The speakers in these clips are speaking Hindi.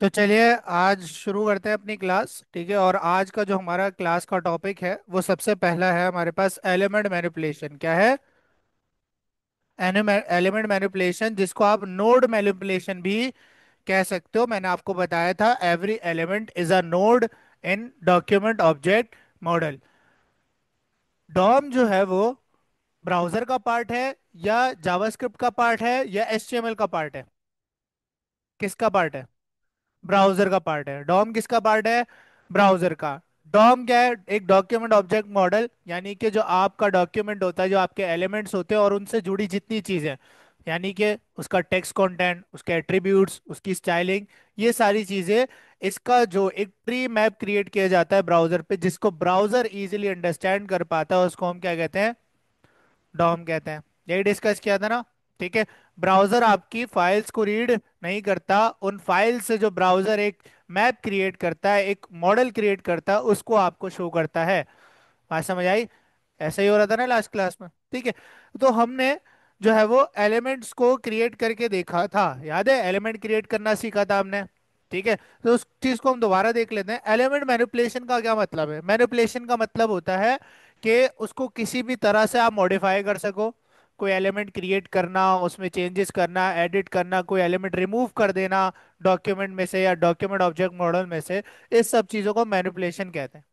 तो चलिए आज शुरू करते हैं अपनी क्लास। ठीक है, और आज का जो हमारा क्लास का टॉपिक है वो सबसे पहला है हमारे पास एलिमेंट मैनिपुलेशन। क्या है? एलिमेंट मैनिपुलेशन, जिसको आप नोड मैनिपुलेशन भी कह सकते हो। मैंने आपको बताया था every element is a node in document object model. DOM जो है वो ब्राउजर का पार्ट है या जावास्क्रिप्ट का पार्ट है या एचटीएमएल का पार्ट है? किसका पार्ट है? ब्राउजर का पार्ट है। डॉम किसका पार्ट है? ब्राउजर का। डॉम क्या है? एक डॉक्यूमेंट ऑब्जेक्ट मॉडल, यानी कि जो आपका डॉक्यूमेंट होता है, जो आपके एलिमेंट्स होते हैं और उनसे जुड़ी जितनी चीजें, यानी कि उसका टेक्स्ट कंटेंट, उसके एट्रीब्यूट्स, उसकी स्टाइलिंग, ये सारी चीजें, इसका जो एक ट्री मैप क्रिएट किया जाता है ब्राउजर पे, जिसको ब्राउजर इजीली अंडरस्टैंड कर पाता है, उसको हम क्या कहते हैं? डॉम कहते हैं। यही डिस्कस किया था ना? ठीक है। ब्राउजर आपकी फाइल्स को रीड नहीं करता, उन फाइल से जो ब्राउजर एक मैप क्रिएट करता है, एक मॉडल क्रिएट करता है, उसको आपको शो करता है। बात समझ आई? ऐसा ही हो रहा था ना लास्ट क्लास में? ठीक है। तो हमने जो है वो एलिमेंट्स को क्रिएट करके देखा था, याद है? एलिमेंट क्रिएट करना सीखा था हमने। ठीक है। तो उस चीज को हम दोबारा देख लेते हैं। एलिमेंट मैनिपुलेशन का क्या मतलब है? मैनिपुलेशन का मतलब होता है कि उसको किसी भी तरह से आप मॉडिफाई कर सको। कोई एलिमेंट क्रिएट करना, उसमें चेंजेस करना, एडिट करना, कोई एलिमेंट रिमूव कर देना डॉक्यूमेंट में से या डॉक्यूमेंट ऑब्जेक्ट मॉडल में से, इस सब चीजों को मैनिपुलेशन कहते हैं।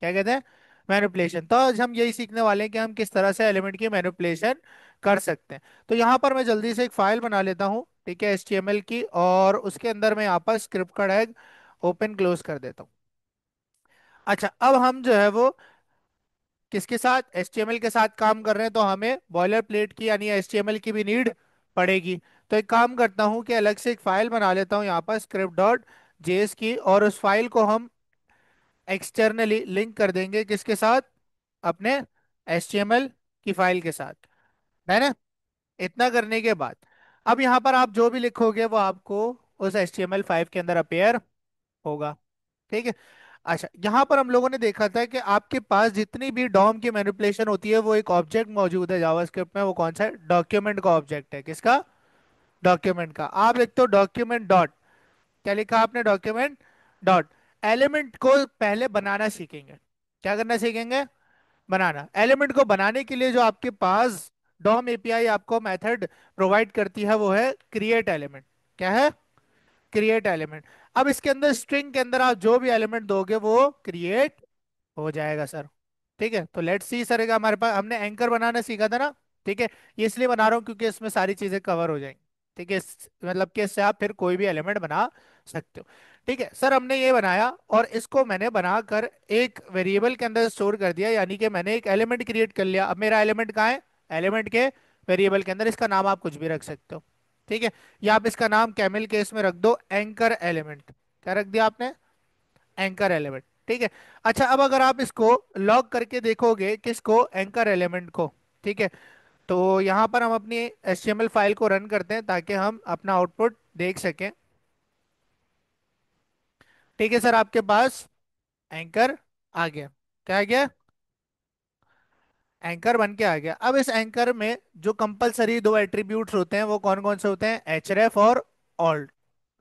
क्या कहते हैं? मैनिपुलेशन। तो आज हम यही सीखने वाले हैं कि हम किस तरह से एलिमेंट की मैनिपुलेशन कर सकते हैं। तो यहाँ पर मैं जल्दी से एक फाइल बना लेता हूँ, ठीक है, एचटीएमएल की, और उसके अंदर मैं यहाँ पर स्क्रिप्ट का टैग ओपन क्लोज कर देता हूँ। अच्छा, अब हम जो है वो किसके साथ? एचटीएमएल के साथ काम कर रहे हैं, तो हमें बॉयलर प्लेट की यानी एचटीएमएल की भी नीड पड़ेगी। तो एक काम करता हूँ कि अलग से एक फाइल बना लेता हूँ यहाँ पर, स्क्रिप्ट डॉट जेएस की, और उस फाइल को हम एक्सटर्नली लिंक कर देंगे किसके साथ? अपने HTML की फाइल के साथ, है ना? इतना करने के बाद अब यहाँ पर आप जो भी लिखोगे वो आपको उस HTML5 के अंदर अपेयर होगा। ठीक है। अच्छा, यहाँ पर हम लोगों ने देखा था कि आपके पास जितनी भी डॉम की मैनिपुलेशन होती है, वो एक ऑब्जेक्ट मौजूद है जावास्क्रिप्ट में। वो कौन सा है? डॉक्यूमेंट का ऑब्जेक्ट है। किसका? डॉक्यूमेंट का। आप लिखते हो डॉक्यूमेंट डॉट, क्या लिखा आपने? Document dot. एलिमेंट को पहले बनाना सीखेंगे। क्या करना सीखेंगे? बनाना। एलिमेंट को बनाने के लिए जो आपके पास डॉम एपीआई आपको मेथड प्रोवाइड करती है, वो है क्रिएट एलिमेंट। क्या है? Create element. अब इसके अंदर स्ट्रिंग के अंदर आप जो भी एलिमेंट दोगे वो क्रिएट हो जाएगा सर। ठीक है। तो लेट्स सी सर, का हमारे पास हमने एंकर बनाना सीखा था ना? ठीक है। ये इसलिए बना रहा हूँ क्योंकि इसमें सारी चीजें कवर हो जाएंगी। ठीक है, मतलब कि इससे आप फिर कोई भी एलिमेंट बना सकते हो। ठीक है सर, हमने ये बनाया और इसको मैंने बनाकर एक वेरिएबल के अंदर स्टोर कर दिया, यानी कि मैंने एक एलिमेंट क्रिएट कर लिया। अब मेरा एलिमेंट कहाँ है? एलिमेंट के वेरिएबल के अंदर। इसका नाम आप कुछ भी रख सकते हो। ठीक है। या आप इसका नाम कैमल केस में रख दो, एंकर एलिमेंट। क्या रख दिया आपने? Anchor element. ठीक है। अच्छा, अब अगर आप इसको लॉग करके देखोगे, किसको? एंकर एलिमेंट को। ठीक है। तो यहाँ पर हम अपनी HTML फाइल को रन करते हैं ताकि हम अपना आउटपुट देख सकें। ठीक है सर, आपके पास एंकर आ गया। क्या आ गया? एंकर बन के आ गया। अब इस एंकर में जो कंपलसरी दो एट्रीब्यूट्स होते हैं वो कौन कौन से होते हैं? href और ऑल्ट।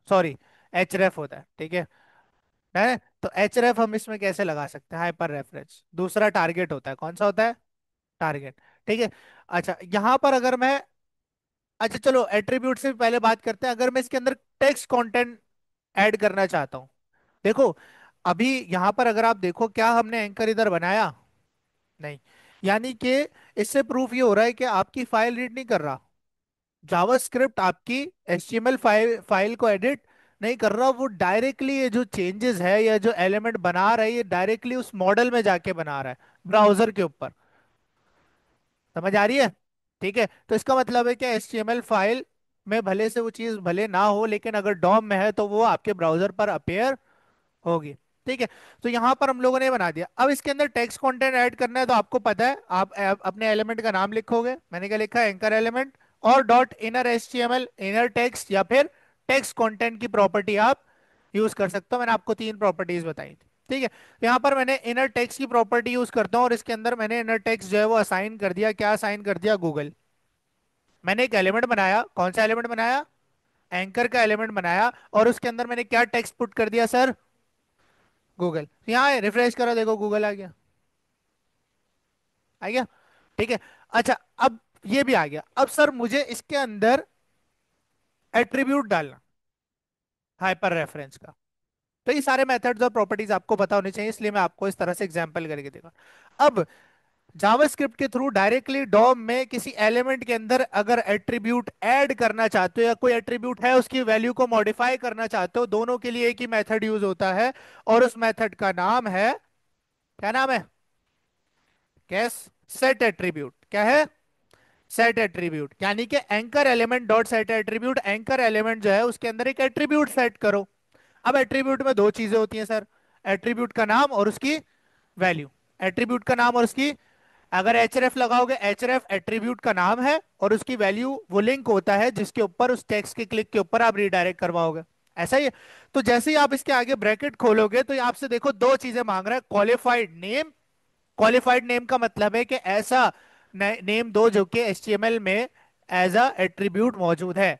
सॉरी, href होता है। ठीक है। तो href हम इसमें कैसे लगा सकते हैं? Hyper reference. दूसरा टारगेट होता है। कौन सा होता है? टारगेट। ठीक है। अच्छा, यहां पर अगर मैं, अच्छा चलो एट्रीब्यूट से भी पहले बात करते हैं। अगर मैं इसके अंदर टेक्स्ट कंटेंट ऐड करना चाहता हूं, देखो, अभी यहां पर अगर आप देखो, क्या हमने एंकर इधर बनाया? नहीं। यानी कि इससे प्रूफ ये हो रहा है कि आपकी फाइल रीड नहीं कर रहा। जावास्क्रिप्ट आपकी HTML फाइल को एडिट नहीं कर रहा। वो डायरेक्टली ये जो चेंजेस है या जो एलिमेंट बना रहा है, ये डायरेक्टली उस मॉडल में जाके बना रहा है, ब्राउजर के ऊपर। समझ आ रही है? ठीक है। तो इसका मतलब है कि HTML फाइल में भले से वो चीज भले ना हो, लेकिन अगर डॉम में है तो वो आपके ब्राउजर पर अपेयर होगी। ठीक है। तो यहां पर हम लोगों ने बना दिया। अब इसके अंदर टेक्स्ट कंटेंट ऐड करना है, तो आपको पता है, आप अपने एलिमेंट का नाम लिखोगे। मैंने क्या लिखा है? एंकर एलिमेंट, और dot inner HTML, inner text, या फिर टेक्स्ट कंटेंट की प्रॉपर्टी आप यूज कर सकते हो। मैंने आपको तीन प्रॉपर्टीज बताई थी। ठीक है। तो यहाँ पर मैंने इनर टेक्स्ट की प्रॉपर्टी यूज करता हूँ, और इसके अंदर मैंने इनर टेक्स्ट जो है वो असाइन कर दिया। क्या असाइन कर दिया? गूगल। मैंने एक एलिमेंट बनाया। कौन सा एलिमेंट बनाया? एंकर का एलिमेंट बनाया और उसके अंदर मैंने क्या टेक्स्ट पुट कर दिया सर? गूगल। यहाँ रिफ्रेश करो, देखो गूगल आ गया। आ गया। ठीक है। अच्छा, अब ये भी आ गया। अब सर मुझे इसके अंदर एट्रीब्यूट डालना, हाइपर रेफरेंस का। तो ये सारे मेथड्स और प्रॉपर्टीज आपको पता होनी चाहिए, इसलिए मैं आपको इस तरह से एग्जांपल करके देखा। अब जावास्क्रिप्ट के थ्रू डायरेक्टली डॉम में किसी एलिमेंट के अंदर अगर एट्रीब्यूट ऐड करना चाहते हो या कोई एट्रीब्यूट है उसकी वैल्यू को मॉडिफाई करना चाहते हो, दोनों के लिए एक ही मेथड यूज होता है। और उस मेथड का नाम है, क्या नाम है? कैस सेट एट्रीब्यूट। क्या है? Set attribute. यानी कि anchor element dot set attribute, anchor element जो है उसके अंदर एक एट्रीब्यूट सेट करो। अब एट्रीब्यूट में दो चीजें होती हैं सर, एट्रीब्यूट का नाम और उसकी वैल्यू। एट्रीब्यूट का नाम और उसकी, अगर एचरेफ लगाओगे, एचरेफ एट्रीब्यूट का नाम है और उसकी वैल्यू वो लिंक होता है जिसके ऊपर, उस टेक्स्ट के क्लिक के ऊपर आप रीडायरेक्ट करवाओगे। ऐसा ही है। तो जैसे ही आप इसके आगे ब्रैकेट खोलोगे तो ये आपसे देखो दो चीजें मांग रहा है, क्वालिफाइड नेम। क्वालिफाइड नेम का मतलब है कि ऐसा नेम दो जो कि एचटीएमएल में एज अ एट्रीब्यूट मौजूद है।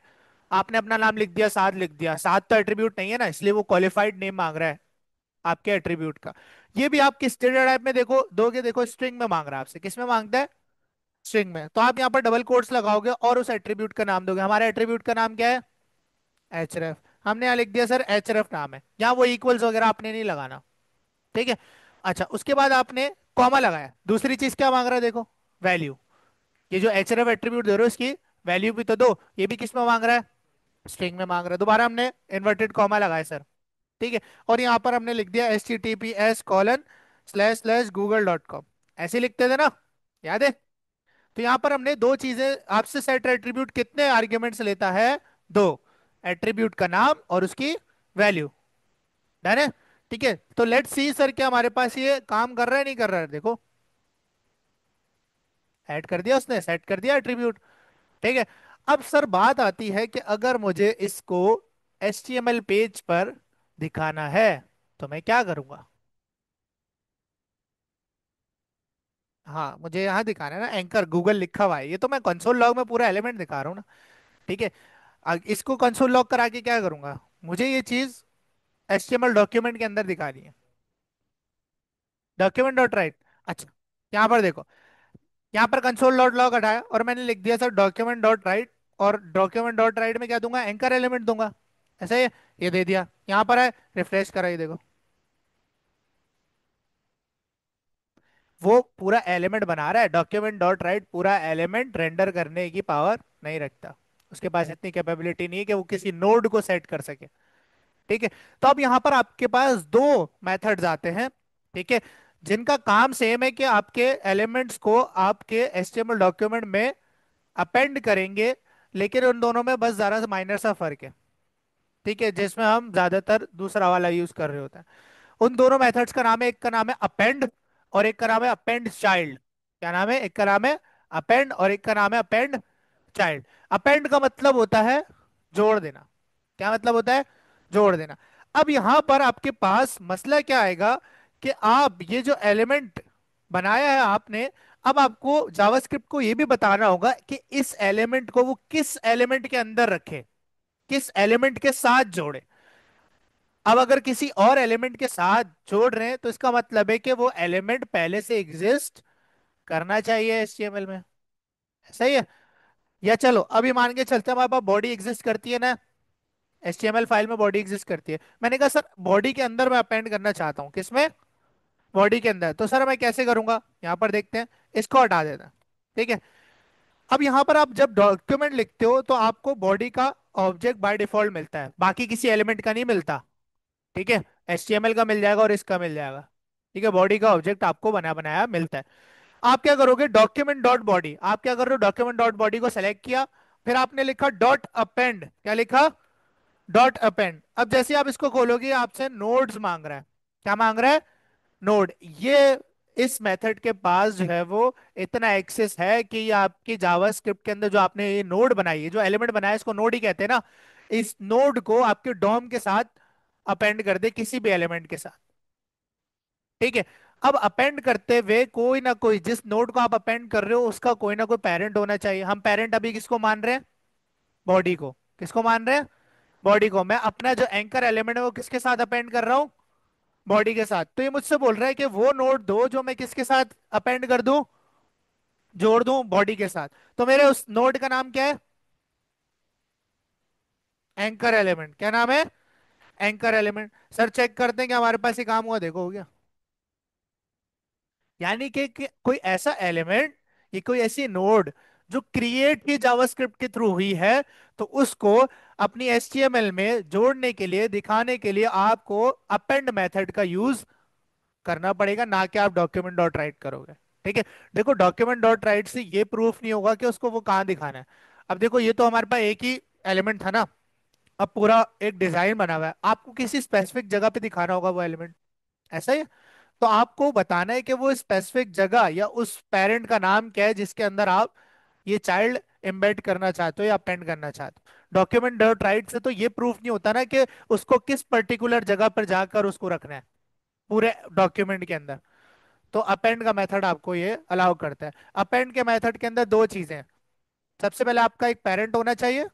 आपने अपना नाम लिख दिया, साथ लिख दिया, साथ तो एट्रीब्यूट नहीं है ना, इसलिए वो क्वालिफाइड नेम मांग रहा है आपके एट्रीब्यूट का। ये भी आप किस डेटा टाइप में देखो दोगे? देखो स्ट्रिंग में मांग रहा है आपसे। किस में मांगता है? स्ट्रिंग में। तो आप यहाँ पर डबल कोट्स लगाओगे और उस एट्रीब्यूट का नाम दोगे। हमारे एट्रीब्यूट का नाम क्या है? एचरेफ। हमने यहाँ लिख दिया सर एचरेफ नाम है, यहाँ वो इक्वल्स वगैरह आपने नहीं लगाना। ठीक है। अच्छा, उसके बाद आपने कॉमा लगाया। दूसरी चीज क्या मांग रहा है देखो? वैल्यू। ये जो एचरेफ एट्रीब्यूट दे रहे हो इसकी वैल्यू भी तो दो। ये भी किस में मांग रहा है? स्ट्रिंग में मांग रहा है। दोबारा हमने इन्वर्टेड कॉमा लगाया सर। ठीक है। और यहाँ पर हमने लिख दिया https://google.com। ऐसे लिखते थे ना, याद है? तो यहाँ पर हमने दो चीजें आपसे, सेट एट्रीब्यूट कितने आर्ग्यूमेंट्स लेता है? दो। एट्रीब्यूट का नाम और उसकी वैल्यू। डन है? ठीक है। तो लेट्स सी सर क्या हमारे पास ये काम कर रहा है नहीं कर रहा है? देखो, ऐड कर दिया उसने, सेट कर दिया एट्रीब्यूट। ठीक है। अब सर बात आती है कि अगर मुझे इसको HTML पेज पर दिखाना है तो मैं क्या करूंगा? हाँ, मुझे यहाँ दिखाना है ना, एंकर गूगल लिखा हुआ है, ये तो मैं कंसोल लॉग में पूरा एलिमेंट दिखा रहा हूँ ना। ठीक है। इसको कंसोल लॉग करा के क्या करूंगा? मुझे ये चीज HTML डॉक्यूमेंट के अंदर दिखानी है। Document dot right. अच्छा, यहाँ पर देखो, यहाँ पर कंसोल डॉट लॉग हटाया और मैंने लिख दिया सर डॉक्यूमेंट डॉट राइट। और डॉक्यूमेंट डॉट राइट में क्या दूंगा? एंकर एलिमेंट दूंगा। ऐसा ही है। ये दे दिया, यहाँ पर है, रिफ्रेश करा, ये देखो। वो पूरा एलिमेंट बना रहा है। डॉक्यूमेंट डॉट राइट पूरा एलिमेंट रेंडर करने की पावर नहीं रखता, उसके पास इतनी कैपेबिलिटी नहीं है कि वो किसी नोड को सेट कर सके। ठीक है। तो अब यहाँ पर आपके पास दो मेथड्स आते हैं, ठीक है, जिनका काम सेम है कि आपके एलिमेंट्स को आपके एचटीएमएल डॉक्यूमेंट में अपेंड करेंगे। लेकिन उन दोनों में बस जरा सा माइनर सा फर्क है। ठीक है, जिसमें हम ज्यादातर दूसरा वाला यूज कर रहे होते हैं। उन दोनों मेथड्स का नाम है, एक का नाम है अपेंड और एक का नाम है अपेंड चाइल्ड। क्या नाम है? एक का नाम है अपेंड और एक का नाम है अपेंड चाइल्ड। अपेंड का मतलब होता है जोड़ देना। क्या मतलब होता है? जोड़ देना। अब यहां पर आपके पास मसला क्या आएगा कि आप ये जो एलिमेंट बनाया है आपने, अब आपको जावास्क्रिप्ट को ये भी बताना होगा कि इस एलिमेंट को वो किस एलिमेंट के अंदर रखे, किस एलिमेंट के साथ जोड़े। अब अगर किसी और एलिमेंट के साथ जोड़ रहे हैं तो इसका मतलब है कि वो एलिमेंट पहले से एग्जिस्ट करना चाहिए HTML में। सही है? या चलो अभी मान के चलते हैं हमारे पास बॉडी एग्जिस्ट करती है ना, HTML फाइल में बॉडी एग्जिस्ट करती है। मैंने कहा सर बॉडी के अंदर मैं अपेंड करना चाहता हूँ। किसमें? बॉडी के अंदर। तो सर मैं कैसे करूंगा? यहाँ पर देखते हैं, इसको हटा देना। ठीक है। अब यहाँ पर आप जब डॉक्यूमेंट लिखते हो तो आपको बॉडी का ऑब्जेक्ट बाय डिफॉल्ट मिलता है, बाकी किसी एलिमेंट का नहीं मिलता। ठीक है। HTML का मिल जाएगा और इसका मिल जाएगा। ठीक है, बॉडी का ऑब्जेक्ट आपको बना बनाया मिलता है। आप क्या करोगे? डॉक्यूमेंट डॉट बॉडी, आप क्या कर रहे हो? डॉक्यूमेंट डॉट बॉडी को सेलेक्ट किया, फिर आपने लिखा डॉट अपेंड। क्या लिखा? Dot append. अब जैसे आप इसको खोलोगे आपसे नोड्स मांग रहा है। क्या मांग रहा है? नोड। ये इस मेथड के पास जो है वो इतना एक्सेस है कि ये आपकी जावास्क्रिप्ट के अंदर जो आपने ये नोड बनाई है, जो एलिमेंट बनाया है, इसको नोड ही कहते हैं ना, इस नोड को आपके डॉम के साथ अपेंड कर दे, किसी भी एलिमेंट के साथ। ठीक है। अब अपेंड करते हुए कोई ना कोई, जिस नोड को आप अपेंड कर रहे हो उसका कोई ना कोई पेरेंट होना चाहिए। हम पेरेंट अभी किसको मान रहे हैं? बॉडी को। किसको मान रहे हैं? बॉडी को मैं अपना जो एंकर एलिमेंट है वो किसके साथ अपेंड कर रहा हूँ, बॉडी के साथ। तो ये मुझसे बोल रहा है कि वो नोड दो जो मैं किसके साथ अपेंड कर दूं, जोड़ दूं बॉडी के साथ। तो मेरे उस नोड का नाम क्या है, एंकर एलिमेंट। क्या नाम है, एंकर एलिमेंट। सर चेक करते हैं कि हमारे पास ये काम हुआ, देखो हो गया। यानी कि कोई ऐसा एलिमेंट, ये कोई ऐसी नोड जो क्रिएट की जावास्क्रिप्ट के थ्रू हुई है, तो उसको अपनी एचटीएमएल में जोड़ने के लिए, दिखाने के लिए आपको अपेंड मेथड का यूज करना पड़ेगा, ना कि आप डॉक्यूमेंट डॉट राइट करोगे। ठीक है। देखो डॉक्यूमेंट डॉट राइट से ये प्रूफ नहीं होगा कि उसको वो कहाँ दिखाना है। अब देखो ये तो हमारे पास एक ही एलिमेंट था ना, अब पूरा एक डिजाइन बना हुआ है, आपको किसी स्पेसिफिक जगह पे दिखाना होगा वो एलिमेंट, ऐसा ही है। तो आपको बताना है कि वो स्पेसिफिक जगह या उस पेरेंट का नाम क्या है जिसके अंदर आप ये चाइल्ड एम्बेड करना चाहते हो या अपेंड करना चाहते हो। डॉक्यूमेंट डॉट राइट से तो ये प्रूफ नहीं होता ना कि उसको किस पर्टिकुलर जगह पर जाकर उसको रखना है पूरे डॉक्यूमेंट के अंदर। तो अपेंड का मेथड आपको ये अलाउ करता है। अपेंड के मेथड के अंदर दो चीजें हैं। सबसे पहले आपका एक पेरेंट होना चाहिए,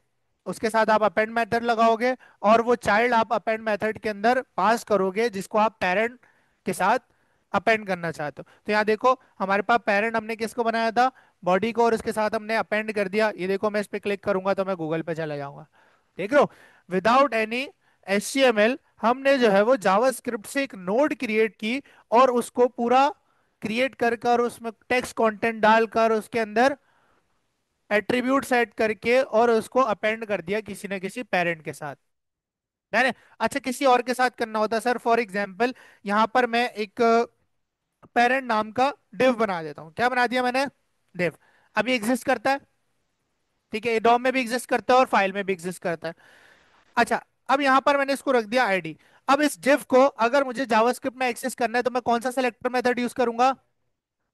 उसके साथ आप अपेंड मेथड लगाओगे, और वो चाइल्ड आप अपेंड मेथड के अंदर पास करोगे जिसको आप पेरेंट के साथ अपेंड करना चाहते हो। तो यहाँ देखो हमारे पास पेरेंट हमने किसको बनाया था, बॉडी को, और उसके साथ हमने अपेंड कर दिया। ये देखो मैं इस पे क्लिक करूंगा तो मैं गूगल पे चला जाऊंगा, देख लो, विदाउट एनी HTML हमने जो है वो जावास्क्रिप्ट से एक नोड क्रिएट की, और उसको पूरा क्रिएट कर कर उसमें टेक्स्ट कंटेंट डालकर उसके अंदर एट्रीब्यूट सेट करके और उसको अपेंड कर दिया किसी न किसी पेरेंट के साथ। मैंने, अच्छा किसी और के साथ करना होता सर, फॉर एग्जांपल यहां पर मैं एक पेरेंट नाम का डिव बना देता हूँ। क्या बना दिया मैंने, डिव। अभी एग्जिस्ट करता है, ठीक है, ये डॉम में भी एग्जिस्ट करता है और फाइल में भी एग्जिस्ट करता है। अच्छा, अब यहां पर मैंने इसको रख दिया आईडी। अब इस डिव को अगर मुझे जावास्क्रिप्ट में एक्सेस करना है तो मैं कौन सा सेलेक्टर मेथड यूज करूंगा,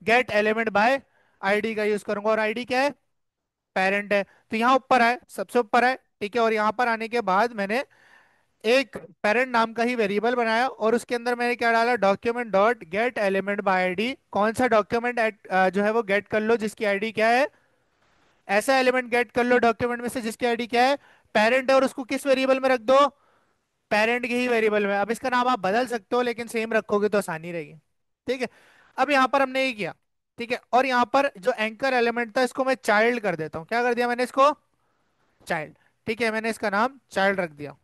गेट एलिमेंट बाय आईडी का यूज करूंगा। और आईडी क्या है, पेरेंट है। तो यहाँ ऊपर है, सबसे ऊपर है, ठीक है। और यहाँ पर आने के बाद मैंने एक पेरेंट नाम का ही वेरिएबल बनाया, और उसके अंदर मैंने क्या डाला, document dot gate element by ID. कौन सा डॉक्यूमेंट जो है वो गेट कर लो जिसकी आईडी क्या है, ऐसा एलिमेंट गेट कर लो डॉक्यूमेंट में से जिसकी आईडी क्या है, पेरेंट है। और उसको किस वेरिएबल में रख दो, पेरेंट के ही वेरिएबल में। अब इसका नाम आप बदल सकते हो लेकिन सेम रखोगे तो आसानी रहेगी। ठीक है। अब यहाँ पर हमने ये किया, ठीक है। और यहाँ पर जो एंकर एलिमेंट था इसको मैं चाइल्ड कर देता हूँ। क्या कर दिया मैंने इसको, चाइल्ड। ठीक है, मैंने इसका नाम चाइल्ड रख दिया।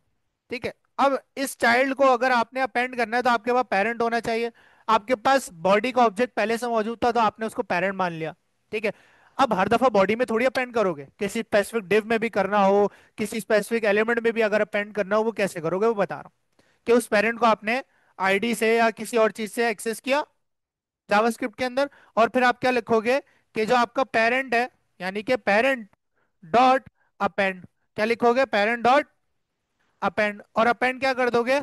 ठीक है। अब इस चाइल्ड को अगर आपने अपेंड करना है तो आपके पास पेरेंट होना चाहिए। आपके पास बॉडी का ऑब्जेक्ट पहले से मौजूद था तो आपने उसको पेरेंट मान लिया। ठीक है। अब हर दफा बॉडी में थोड़ी अपेंड करोगे, किसी स्पेसिफिक डिव में भी करना हो, किसी स्पेसिफिक एलिमेंट में भी अगर अपेंड करना हो, वो कैसे करोगे वो बता रहा हूँ। कि उस पेरेंट को आपने आईडी से या किसी और चीज से एक्सेस किया जावास्क्रिप्ट के अंदर, और फिर आप क्या लिखोगे कि जो आपका पेरेंट है, यानी कि पेरेंट डॉट अपेंड। क्या लिखोगे, पेरेंट डॉट अपेंड। और अपेंड क्या कर दोगे,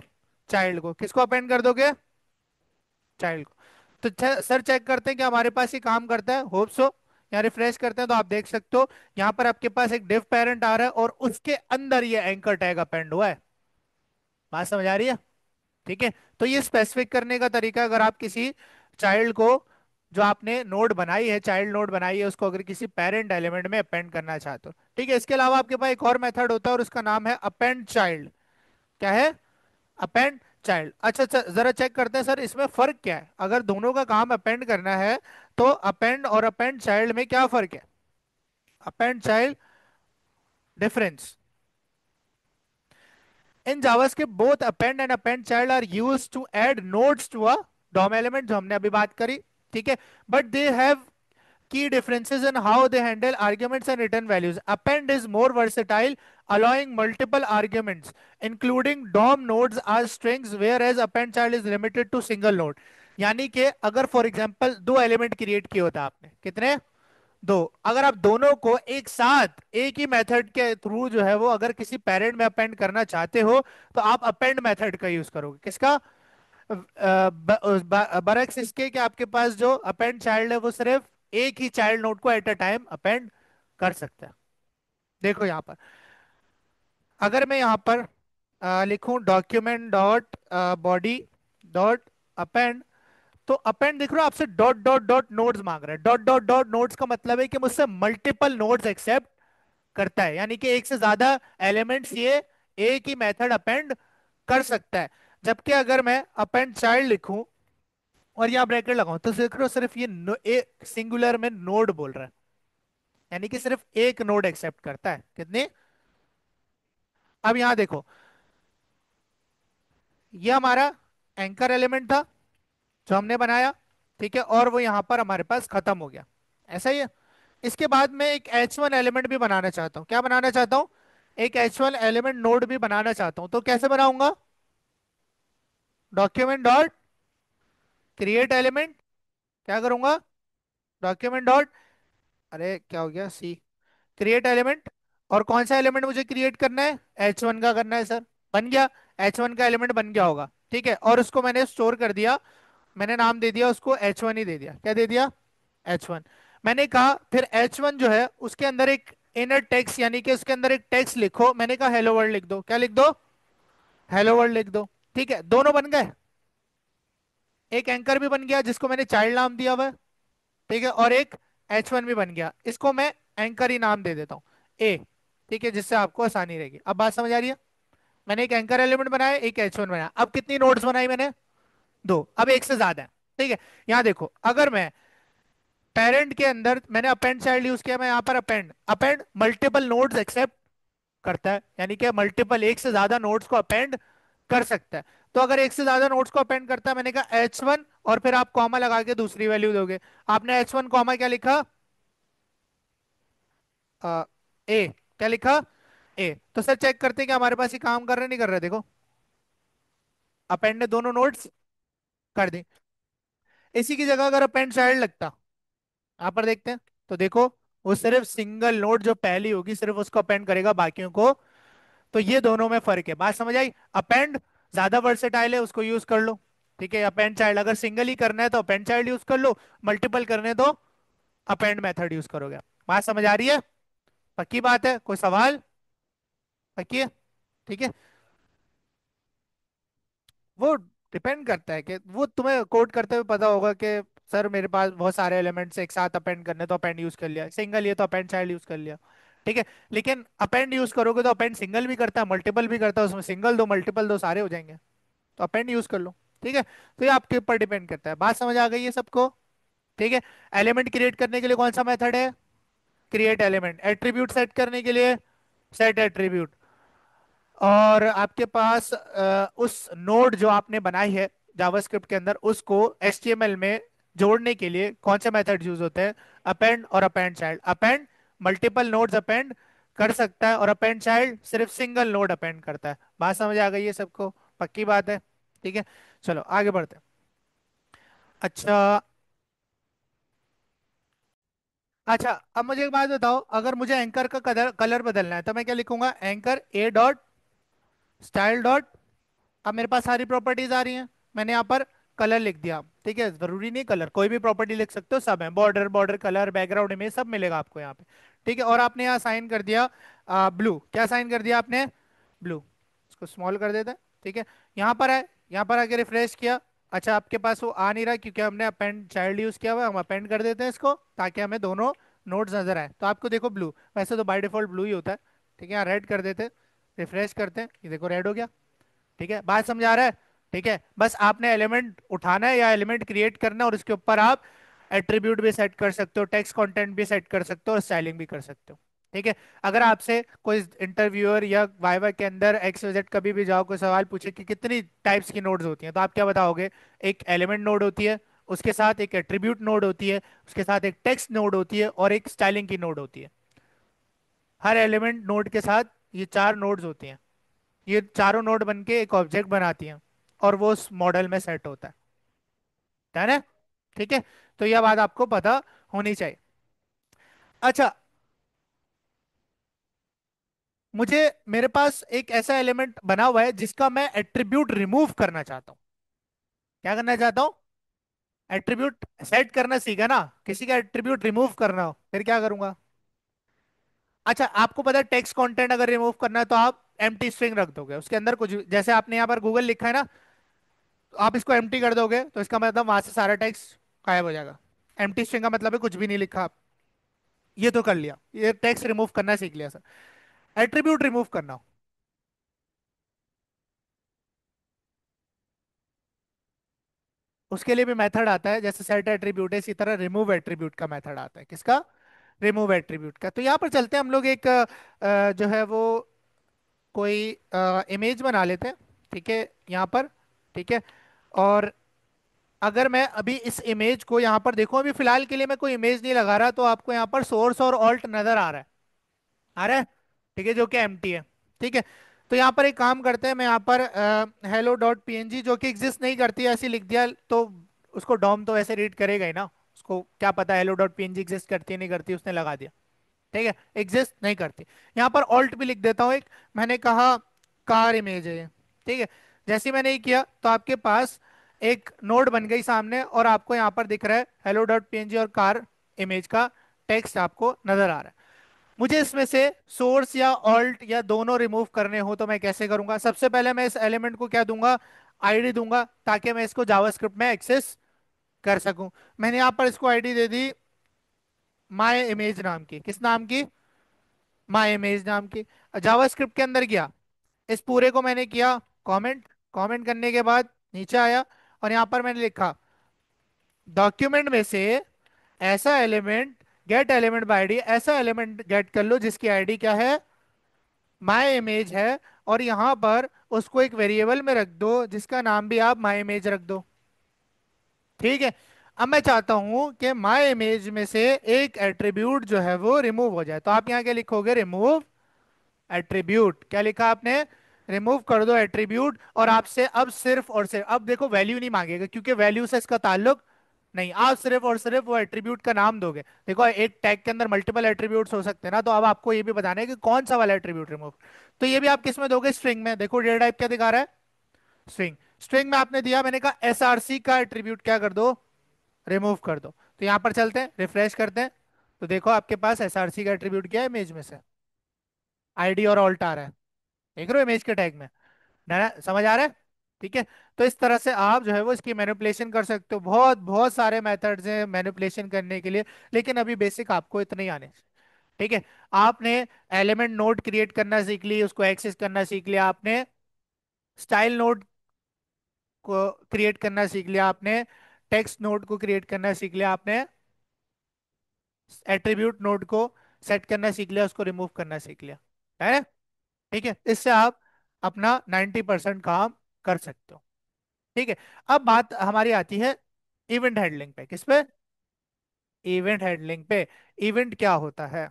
चाइल्ड को। किसको अपेंड कर दोगे, चाइल्ड को। तो सर चेक करते हैं कि हमारे पास ये काम करता है, होप सो। यहाँ रिफ्रेश करते हैं तो आप देख सकते हो यहाँ पर आपके पास एक डिव पेरेंट आ रहा है और उसके अंदर ये एंकर टैग अपेंड हुआ है। बात समझ आ रही है, ठीक है। तो ये स्पेसिफिक करने का तरीका, अगर आप किसी चाइल्ड को, जो आपने नोड बनाई है, चाइल्ड नोड बनाई है, उसको अगर किसी पेरेंट एलिमेंट में अपेंड करना चाहते हो, ठीक है। इसके अलावा आपके पास एक और मेथड होता है और उसका नाम है अपेंड चाइल्ड। क्या है, अपेंड चाइल्ड। अच्छा अच्छा, जरा चेक करते हैं सर इसमें फर्क क्या है। अगर दोनों का काम अपेंड करना है तो अपेंड और अपेंड चाइल्ड में क्या फर्क है, append child difference. In JavaScript both append and append child are used to add nodes to a DOM element, जो हमने अभी बात करी, ठीक है। But they have key differences in how they handle arguments and return values. Append is more versatile, allowing multiple arguments, including DOM nodes as strings, whereas append child is limited to single node. यानी कि अगर फॉर एग्जांपल दो एलिमेंट क्रिएट किए होता आपने, कितने, दो, अगर आप दोनों को एक साथ एक ही मेथड के थ्रू जो है वो अगर किसी पेरेंट में अपेंड करना चाहते हो तो आप अपेंड मेथड का यूज करोगे। किसका, बरक्स इसके कि आपके पास जो अपेंड चाइल्ड है वो सिर्फ एक ही चाइल्ड नोड को एट अ टाइम अपेंड कर सकता है। देखो यहाँ पर अगर मैं यहाँ पर लिखूं document dot body dot append, तो अपेंड देख रहे हो आपसे डॉट डॉट डॉट नोड्स मांग रहा है। डॉट डॉट डॉट नोड्स का मतलब है कि मुझसे मल्टीपल नोड्स एक्सेप्ट करता है, यानी कि एक से ज्यादा एलिमेंट्स ये एक ही मेथड अपेंड कर सकता है। जबकि अगर मैं अपेंड चाइल्ड लिखूं और यहाँ ब्रैकेट लगाऊं तो देखो सिर्फ ये एक सिंगुलर में नोड बोल रहा है, यानी कि सिर्फ एक नोड एक्सेप्ट करता है। कितने? अब यहाँ देखो, ये हमारा एंकर एलिमेंट था जो हमने बनाया, ठीक है, और वो यहाँ पर हमारे पास खत्म हो गया। ऐसा ही है। इसके बाद मैं एक H1 एलिमेंट भी बनाना चाहता हूँ। क्या बनाना चाहता हूँ? एक H1 एलिमेंट नोड भी बनाना चाहता हूँ। तो कैसे बनाऊंगा? Document dot create element. क्या करूंगा? डॉक्यूमेंट डॉट, अरे क्या हो गया, सी, क्रिएट एलिमेंट। और कौन सा एलिमेंट मुझे क्रिएट करना है? H1 का करना है सर। बन गया, H1 का एलिमेंट बन गया होगा, ठीक है। और उसको मैंने स्टोर कर दिया, मैंने नाम दे दिया उसको H1 ही दे दिया। क्या दे दिया? H1। मैंने कहा फिर H1 जो है उसके अंदर एक इनर टेक्स्ट, यानी कि उसके अंदर एक टेक्स्ट लिखो। मैंने कहा हेलो वर्ल्ड लिख दो। क्या लिख दो? हेलो वर्ल्ड लिख दो। ठीक है, दोनों बन गए। एक एंकर भी बन गया जिसको मैंने चाइल्ड नाम दिया हुआ है, ठीक है, और एक H1 भी बन गया, इसको मैं एंकर ही नाम दे देता हूँ, ए। ठीक है, जिससे आपको आसानी रहेगी। अब बात समझ आ रही है? मैंने एक एंकर एलिमेंट बनाया, एक H1 बनाया। अब कितनी नोड्स बनाई मैंने? दो। अब एक से ज्यादा है, ठीक है। यहाँ देखो, अगर मैं पेरेंट के अंदर मैंने अपेंड चाइल्ड यूज किया, मैं यहाँ पर append append multiple nodes accept करता है, यानी कि मल्टीपल, एक से ज्यादा नोड्स को अपेंड कर सकता है। तो अगर एक से ज्यादा नोड्स को अपेंड करता है, मैंने कहा H1 और फिर आप कॉमा लगा के दूसरी वैल्यू दोगे। आपने H1 कॉमा क्या लिखा? ए। क्या लिखा? ए। तो सर चेक करते हैं कि हमारे पास ये काम कर रहे नहीं कर रहे। देखो, अपेंड ने दोनों नोड्स कर दी। इसी की जगह अगर अपेंड चाइल्ड लगता, यहाँ पर देखते हैं, तो देखो वो सिर्फ सिंगल नोड जो पहली होगी सिर्फ उसको अपेंड करेगा, बाकियों को। तो ये दोनों में फर्क है। बात समझ आई? अपेंड ज्यादा वर्सेटाइल है, उसको यूज कर लो, ठीक है। अपेंड चाइल्ड अगर सिंगल ही करना है तो अपेंड चाइल्ड यूज कर लो, मल्टीपल करने तो अपेंड मेथड यूज करोगे। बात समझ आ रही है? पक्की बात है? कोई सवाल? पक्की है? ठीक है। वो डिपेंड करता है कि वो तुम्हें कोड करते हुए पता होगा कि सर मेरे पास बहुत सारे एलिमेंट्स एक साथ अपेंड करने, तो अपेंड यूज कर लिया। सिंगल ये तो अपेंड चाइल्ड यूज कर लिया, ठीक है। लेकिन अपेंड यूज करोगे तो अपेंड सिंगल भी करता है, मल्टीपल भी करता है, उसमें सिंगल दो मल्टीपल दो सारे हो जाएंगे। तो अपेंड यूज कर लो, ठीक है। तो ये आपके ऊपर डिपेंड करता है। बात समझ आ गई है सबको? ठीक है। एलिमेंट क्रिएट करने के लिए कौन सा मेथड है? Create element. एट्रीब्यूट सेट करने के लिए सेट एट्रीब्यूट। और आपके पास उस नोड जो आपने बनाई है जावास्क्रिप्ट के अंदर, उसको HTML में जोड़ने के लिए कौन से मेथड यूज होते हैं? अपेंड और append child. Append multiple nodes append कर सकता है, और अपेंड चाइल्ड सिर्फ सिंगल नोड अपेंड करता है। बात समझ आ गई है सबको? पक्की बात है? ठीक है, चलो आगे बढ़ते हैं। अच्छा, अच्छा, अब मुझे एक बात बताओ, अगर मुझे एंकर का कलर कलर बदलना है तो मैं क्या लिखूंगा? एंकर ए डॉट स्टाइल डॉट, अब मेरे पास सारी प्रॉपर्टीज आ रही हैं, मैंने यहाँ पर कलर लिख दिया, ठीक है। जरूरी नहीं कलर, कोई भी प्रॉपर्टी लिख सकते हो, सब है। Border, border colour, background image, सब मिलेगा आपको यहाँ पे, ठीक है। और आपने यहाँ साइन कर दिया ब्लू। क्या साइन कर दिया आपने? ब्लू। इसको स्मॉल कर देते हैं, ठीक है। यहाँ पर है, यहाँ पर आके रिफ्रेश किया। अच्छा, आपके पास वो आ नहीं रहा क्योंकि हमने अपेंड चाइल्ड यूज किया हुआ है। हम अपेंड कर देते हैं इसको ताकि हमें दोनों नोड्स नजर आए। तो आपको देखो ब्लू, वैसे तो बाय डिफॉल्ट ब्लू ही होता है, ठीक है। यहाँ रेड कर देते हैं, रिफ्रेश करते हैं, ये देखो रेड हो गया, ठीक है। बात समझ आ रहा है? ठीक है, बस आपने एलिमेंट उठाना है या एलिमेंट क्रिएट करना है, और उसके ऊपर आप एट्रीब्यूट भी सेट कर सकते हो, टेक्स्ट कंटेंट भी सेट कर सकते हो, और स्टाइलिंग भी कर सकते हो, ठीक है। अगर आपसे कोई इंटरव्यूअर या वाइवा के अंदर XYZ कभी भी जाओ, कोई सवाल पूछे कि कितनी टाइप्स की नोड्स होती हैं, तो आप क्या बताओगे? एक एलिमेंट नोड होती है, उसके साथ एक एट्रीब्यूट नोड होती है, उसके साथ एक टेक्स्ट नोड होती है, और एक स्टाइलिंग की नोड होती है। हर एलिमेंट नोड के साथ ये चार नोड्स होती हैं। ये चारों नोड बन के एक ऑब्जेक्ट बनाती हैं, और वो उस मॉडल में सेट होता है। है ना? ठीक है, तो यह बात आपको पता होनी चाहिए। अच्छा, मुझे, मेरे पास एक ऐसा एलिमेंट बना हुआ है जिसका मैं एट्रीब्यूट रिमूव करना चाहता हूँ। क्या करना चाहता हूँ? एट्रीब्यूट सेट करना सीखा ना, किसी का एट्रीब्यूट रिमूव करना हो फिर क्या करूंगा? अच्छा, आपको पता है टेक्स्ट कंटेंट अगर रिमूव करना है तो आप एम्प्टी स्ट्रिंग रख दोगे, उसके अंदर कुछ जैसे आपने यहाँ पर गूगल लिखा है ना, तो आप इसको एम्प्टी कर दोगे तो इसका मतलब वहां से सारा टेक्स्ट गायब हो जाएगा। एम्प्टी स्ट्रिंग का मतलब है कुछ भी नहीं लिखा आप। ये तो कर लिया, ये टेक्स्ट रिमूव करना सीख लिया सर। एट्रीब्यूट रिमूव करना हो, उसके लिए भी मेथड आता है, जैसे सेट एट्रीब्यूट है इसी तरह रिमूव एट्रीब्यूट का मेथड आता है। किसका? रिमूव एट्रीब्यूट का। तो यहाँ पर चलते हैं हम लोग एक जो है वो कोई इमेज बना लेते हैं। ठीक है, यहाँ पर। ठीक है। और अगर मैं अभी इस इमेज को यहाँ पर देखूं, अभी फिलहाल के लिए मैं कोई इमेज नहीं लगा रहा, तो आपको यहाँ पर सोर्स और ऑल्ट नजर आ रहा है। आ रहा है? ठीक है, जो कि एम्प्टी है। ठीक है। तो यहाँ पर एक काम करते हैं, मैं यहाँ पर हेलो डॉट पीएनजी जो कि एग्जिस्ट नहीं करती है ऐसे लिख दिया, तो उसको डॉम तो ऐसे रीड करेगा ही ना, उसको क्या पता हेलो डॉट पीएनजी एग्जिस्ट करती है नहीं करती, उसने लगा दिया। ठीक है, एग्जिस्ट नहीं करती। यहाँ पर ऑल्ट भी लिख देता हूँ एक। मैंने कहा कार इमेज है ये। ठीक है। जैसे ही मैंने ये किया तो आपके पास एक नोड बन गई सामने, और आपको यहाँ पर दिख रहा है हेलो डॉट पीएनजी और कार इमेज का टेक्स्ट आपको नजर आ रहा है। मुझे इसमें से सोर्स या ऑल्ट या दोनों रिमूव करने हो तो मैं कैसे करूंगा? सबसे पहले मैं इस एलिमेंट को क्या दूंगा? आईडी दूंगा, ताकि मैं इसको जावास्क्रिप्ट में एक्सेस कर सकूं। मैंने यहाँ पर इसको ID they the my image नाम की। किस नाम की? माय इमेज नाम की। जावास्क्रिप्ट के अंदर गया, इस पूरे को मैंने किया कमेंट। कमेंट करने के बाद नीचे आया, और यहाँ पर मैंने लिखा डॉक्यूमेंट में से ऐसा element, gate element by ID, ऐसा एलिमेंट गेट कर लो जिसकी आईडी क्या है? माय इमेज है। और यहाँ पर उसको एक वेरिएबल में रख दो जिसका नाम भी आप माय इमेज रख दो। ठीक है। अब मैं चाहता हूं कि माय इमेज में से एक एट्रीब्यूट जो है वो रिमूव हो जाए, तो आप यहाँ क्या लिखोगे? Remove attribute. क्या लिखा आपने? रिमूव कर दो एट्रीब्यूट। और आपसे अब सिर्फ और सिर्फ, अब देखो वैल्यू नहीं मांगेगा क्योंकि वैल्यू से इसका ताल्लुक नहीं, आप सिर्फ और सिर्फ वो एट्रीब्यूट का नाम दोगे। देखो एक टैग के अंदर मल्टीपल एट्रीब्यूट्स हो सकते हैं ना, तो अब आपको ये भी बताना है कि कौन सा वाला एट्रीब्यूट रिमूव। तो ये भी आप किस में दोगे? स्ट्रिंग में। देखो डेटा टाइप क्या दिखा रहा है? स्ट्रिंग। स्ट्रिंग में आपने दिया, मैंने कहा एसआरसी का एट्रीब्यूट क्या कर दो? रिमूव कर दो। तो यहाँ पर चलते हैं, रिफ्रेश करते हैं, तो देखो आपके पास एसआरसी का एट्रीब्यूट क्या है इमेज में से? आईडी और ऑल्ट आ रहा है। देख रहे हो इमेज के टैग में? ना समझ आ रहा है? ठीक है। तो इस तरह से आप जो है वो इसकी मैनिपुलेशन कर सकते हो। बहुत बहुत सारे मेथड्स हैं मैनिपुलेशन करने के लिए, लेकिन अभी बेसिक आपको इतने ही आने चाहिए। ठीक है। आपने एलिमेंट नोड क्रिएट करना सीख ली, उसको एक्सेस करना सीख लिया आपने। स्टाइल नोड को क्रिएट करना सीख लिया आपने। टेक्स्ट नोड को क्रिएट करना सीख लिया आपने। एट्रीब्यूट नोड को सेट करना सीख लिया, उसको रिमूव करना सीख लिया। है? ठीक है, इससे आप अपना 90% काम कर सकते हो। ठीक है। अब बात हमारी आती है इवेंट हैंडलिंग पे। किस पे? इवेंट हैंडलिंग पे। इवेंट क्या होता है?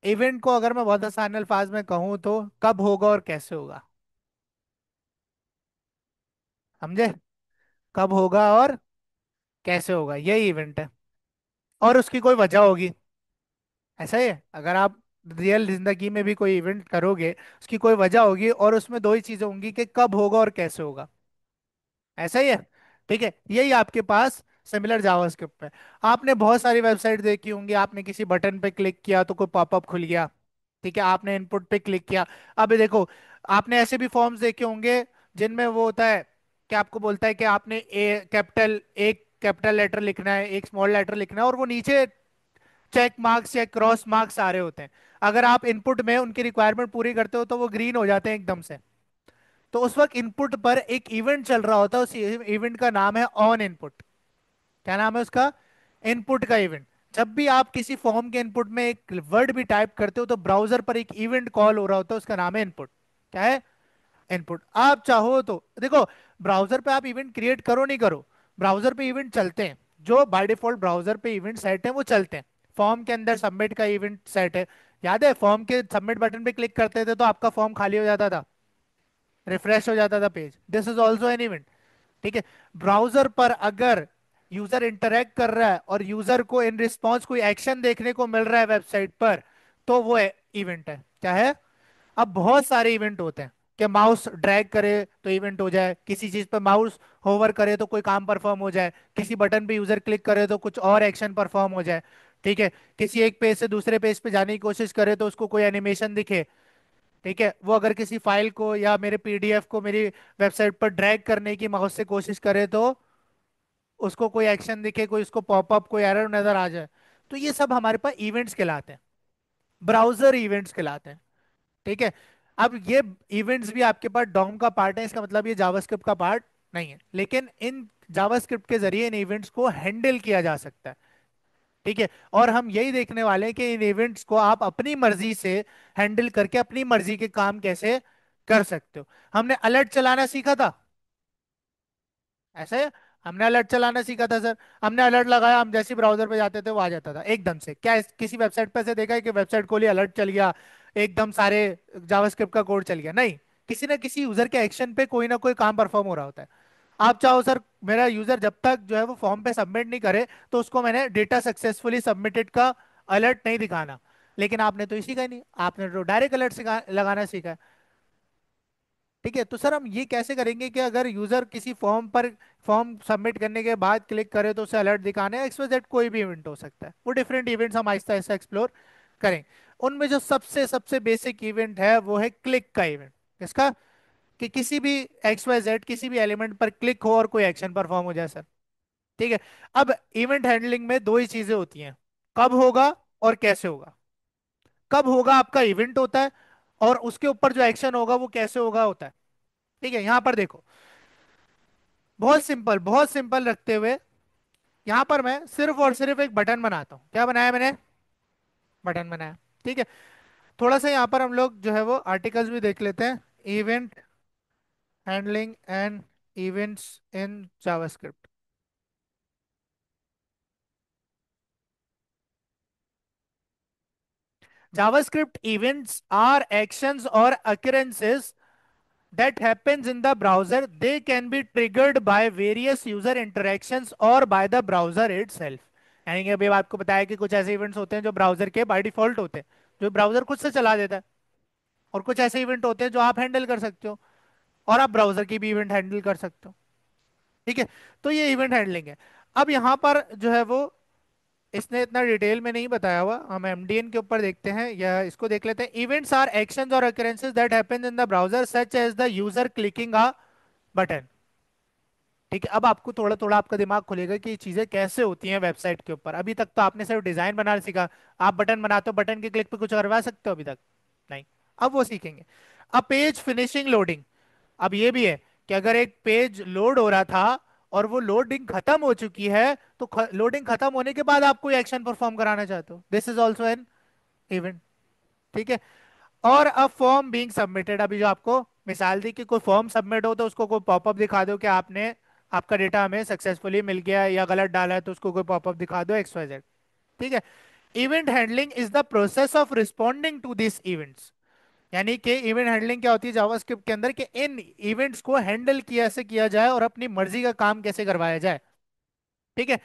इवेंट को अगर मैं बहुत आसान अल्फाज में कहूँ तो कब होगा और कैसे होगा। समझे? कब होगा और कैसे होगा, यही इवेंट है। और उसकी कोई वजह होगी। ऐसा ही है, अगर आप रियल जिंदगी में भी कोई इवेंट करोगे, उसकी कोई वजह होगी, और उसमें दो ही चीजें होंगी कि कब होगा और कैसे होगा। ऐसा ही है। ठीक है, यही आपके पास सिमिलर जावास्क्रिप्ट है। आपने बहुत सारी वेबसाइट देखी होंगी, आपने किसी बटन पे क्लिक किया तो कोई पॉपअप खुल गया। ठीक है, आपने इनपुट पे क्लिक किया। अब ये देखो, आपने ऐसे भी फॉर्म्स देखे होंगे जिनमें वो होता है कि आपको बोलता है कि आपने ए कैपिटल, एक कैपिटल लेटर लिखना है, एक स्मॉल लेटर लिखना है, और वो नीचे चेक मार्क्स या क्रॉस मार्क्स आ रहे होते हैं। अगर आप इनपुट में उनकी रिक्वायरमेंट पूरी करते हो तो वो ग्रीन हो जाते हैं एकदम से। तो उस वक्त इनपुट पर एक इवेंट चल रहा होता है, उस इवेंट का नाम है ऑन इनपुट। क्या नाम है उसका? इनपुट का इवेंट। जब भी आप किसी फॉर्म के इनपुट में एक वर्ड भी टाइप करते हो तो ब्राउजर पर एक इवेंट कॉल हो रहा होता है, उसका नाम है इनपुट। क्या है? इनपुट। आप चाहो तो देखो, ब्राउजर पे आप इवेंट क्रिएट करो नहीं करो, ब्राउजर पे इवेंट चलते हैं। जो बाय डिफॉल्ट ब्राउजर पे इवेंट सेट है वो चलते हैं। फॉर्म के अंदर सबमिट का इवेंट सेट है। याद है, फॉर्म के सबमिट बटन पे क्लिक करते थे तो आपका फॉर्म खाली हो जाता था, रिफ्रेश हो जाता था page. This is also an event. ठीक है। ब्राउजर पर अगर यूजर इंटरेक्ट कर रहा है और यूजर को इन रिस्पॉन्स कोई एक्शन देखने को मिल रहा है वेबसाइट पर, तो वो इवेंट है। क्या है? अब बहुत सारे इवेंट होते हैं कि माउस ड्रैग करे तो इवेंट हो जाए, किसी चीज पर माउस होवर करे तो कोई काम परफॉर्म हो जाए, किसी बटन पे यूजर क्लिक करे तो कुछ और एक्शन परफॉर्म हो जाए। ठीक है, किसी एक पेज से दूसरे पेज पे जाने की कोशिश करे तो उसको कोई एनिमेशन दिखे। ठीक है, वो अगर किसी फाइल को या मेरे पीडीएफ को मेरी वेबसाइट पर ड्रैग करने की माउस से कोशिश करे तो उसको कोई एक्शन दिखे, कोई उसको पॉपअप, कोई एरर नजर आ जाए, तो ये सब हमारे पास इवेंट्स कहलाते हैं, ब्राउजर इवेंट्स कहलाते हैं। ठीक है। अब ये इवेंट्स भी आपके पास डॉम का पार्ट है, इसका मतलब ये जावास्क्रिप्ट का पार्ट नहीं है, लेकिन इन जावास्क्रिप्ट के जरिए इन इवेंट्स को हैंडल किया जा सकता है। ठीक है। और हम यही देखने वाले हैं कि इन इवेंट्स को आप अपनी मर्जी से हैंडल करके अपनी मर्जी के काम कैसे कर सकते हो। हमने अलर्ट चलाना सीखा था, ऐसे हमने अलर्ट चलाना सीखा था सर। हमने अलर्ट लगाया, हम जैसे ब्राउजर पे जाते थे वो आ जाता था एकदम से। क्या किसी वेबसाइट पे से देखा है कि वेबसाइट खोली अलर्ट चल गया, एकदम सारे जावास्क्रिप्ट का कोड चल गया? नहीं, किसी ना किसी यूजर के एक्शन पे कोई ना कोई काम परफॉर्म हो रहा होता है। आप चाहो सर, मेरा यूजर जब तक जो है वो फॉर्म पे सबमिट नहीं करे तो उसको मैंने डेटा सक्सेसफुली सबमिटेड का अलर्ट नहीं दिखाना, लेकिन आपने तो इसी का ही नहीं, आपने तो डायरेक्ट अलर्ट लगाना सीखा है। ठीक है, तो सर हम ये कैसे करेंगे कि अगर यूजर किसी फॉर्म पर फॉर्म सबमिट करने के बाद क्लिक करे तो उसे अलर्ट दिखाने एक्स वाई जेड कोई भी इवेंट हो सकता है, वो डिफरेंट इवेंट्स हम आहिस्ता आहिस्ता एक्सप्लोर करें। उनमें जो सबसे सबसे बेसिक इवेंट है वो है क्लिक का इवेंट। किसका? कि किसी भी एक्स वाई जेड किसी भी एलिमेंट पर क्लिक हो और कोई एक्शन परफॉर्म हो जाए सर। ठीक है। अब इवेंट हैंडलिंग में दो ही चीजें होती हैं, कब होगा और कैसे होगा। कब होगा आपका इवेंट होता है, और उसके ऊपर जो एक्शन होगा वो कैसे होगा होता है। ठीक है, यहां पर देखो, बहुत सिंपल रखते हुए यहां पर मैं सिर्फ और सिर्फ एक बटन बनाता हूं। क्या बनाया मैंने? बटन बनाया। ठीक है। थोड़ा सा यहां पर हम लोग जो है वो आर्टिकल्स भी देख लेते हैं, event handling and events in JavaScript. JavaScript events are actions or occurrences that happens in the browser. They can be triggered by various user interactions or by the browser itself. यानी कि अभी आपको बताया कि कुछ ऐसे इवेंट्स होते हैं जो ब्राउजर के बाय डिफॉल्ट होते हैं, जो ब्राउजर खुद से चला देता है, और कुछ ऐसे इवेंट होते हैं जो आप हैंडल कर सकते हो, और आप ब्राउजर की भी इवेंट हैंडल कर सकते हो। ठीक है। तो ये इवेंट हैंडलिंग है। अब यहाँ पर जो है वो इसने इतना डिटेल में नहीं बताया हुआ, हम एमडीएन के ऊपर देखते हैं या इसको देख लेते हैं। इवेंट्स आर एक्शंस और occurrences that happen in the browser such as the user clicking a button. ठीक है, अब आपको थोड़ा थोड़ा आपका दिमाग खुलेगा कि ये चीजें कैसे होती हैं वेबसाइट के ऊपर। अभी तक तो आपने सिर्फ डिजाइन बनाना सीखा, आप बटन बनाते हो, बटन के क्लिक पे कुछ करवा सकते हो अभी तक? नहीं। अब वो सीखेंगे। अब पेज फिनिशिंग लोडिंग। अब ये भी है कि अगर एक पेज लोड हो रहा था और वो लोडिंग खत्म हो चुकी है, तो लोडिंग खत्म होने के बाद आप कोई एक्शन परफॉर्म कराना चाहते हो, this is also an event. ठीक है। और अब फॉर्म बीइंग सबमिटेड, अभी जो आपको मिसाल दी कि कोई फॉर्म सबमिट हो तो उसको कोई पॉपअप दिखा दो कि आपने आपका डेटा हमें सक्सेसफुली मिल गया है, या गलत डाला है तो उसको कोई पॉपअप दिखा दो एक्स वाई जेड। ठीक है। Event handling is the process of responding to this events. यानी कि इवेंट हैंडलिंग क्या होती है जावास्क्रिप्ट के अंदर, कि इन इवेंट्स को हैंडल कैसे किया जाए और अपनी मर्जी का काम कैसे करवाया जाए। ठीक है।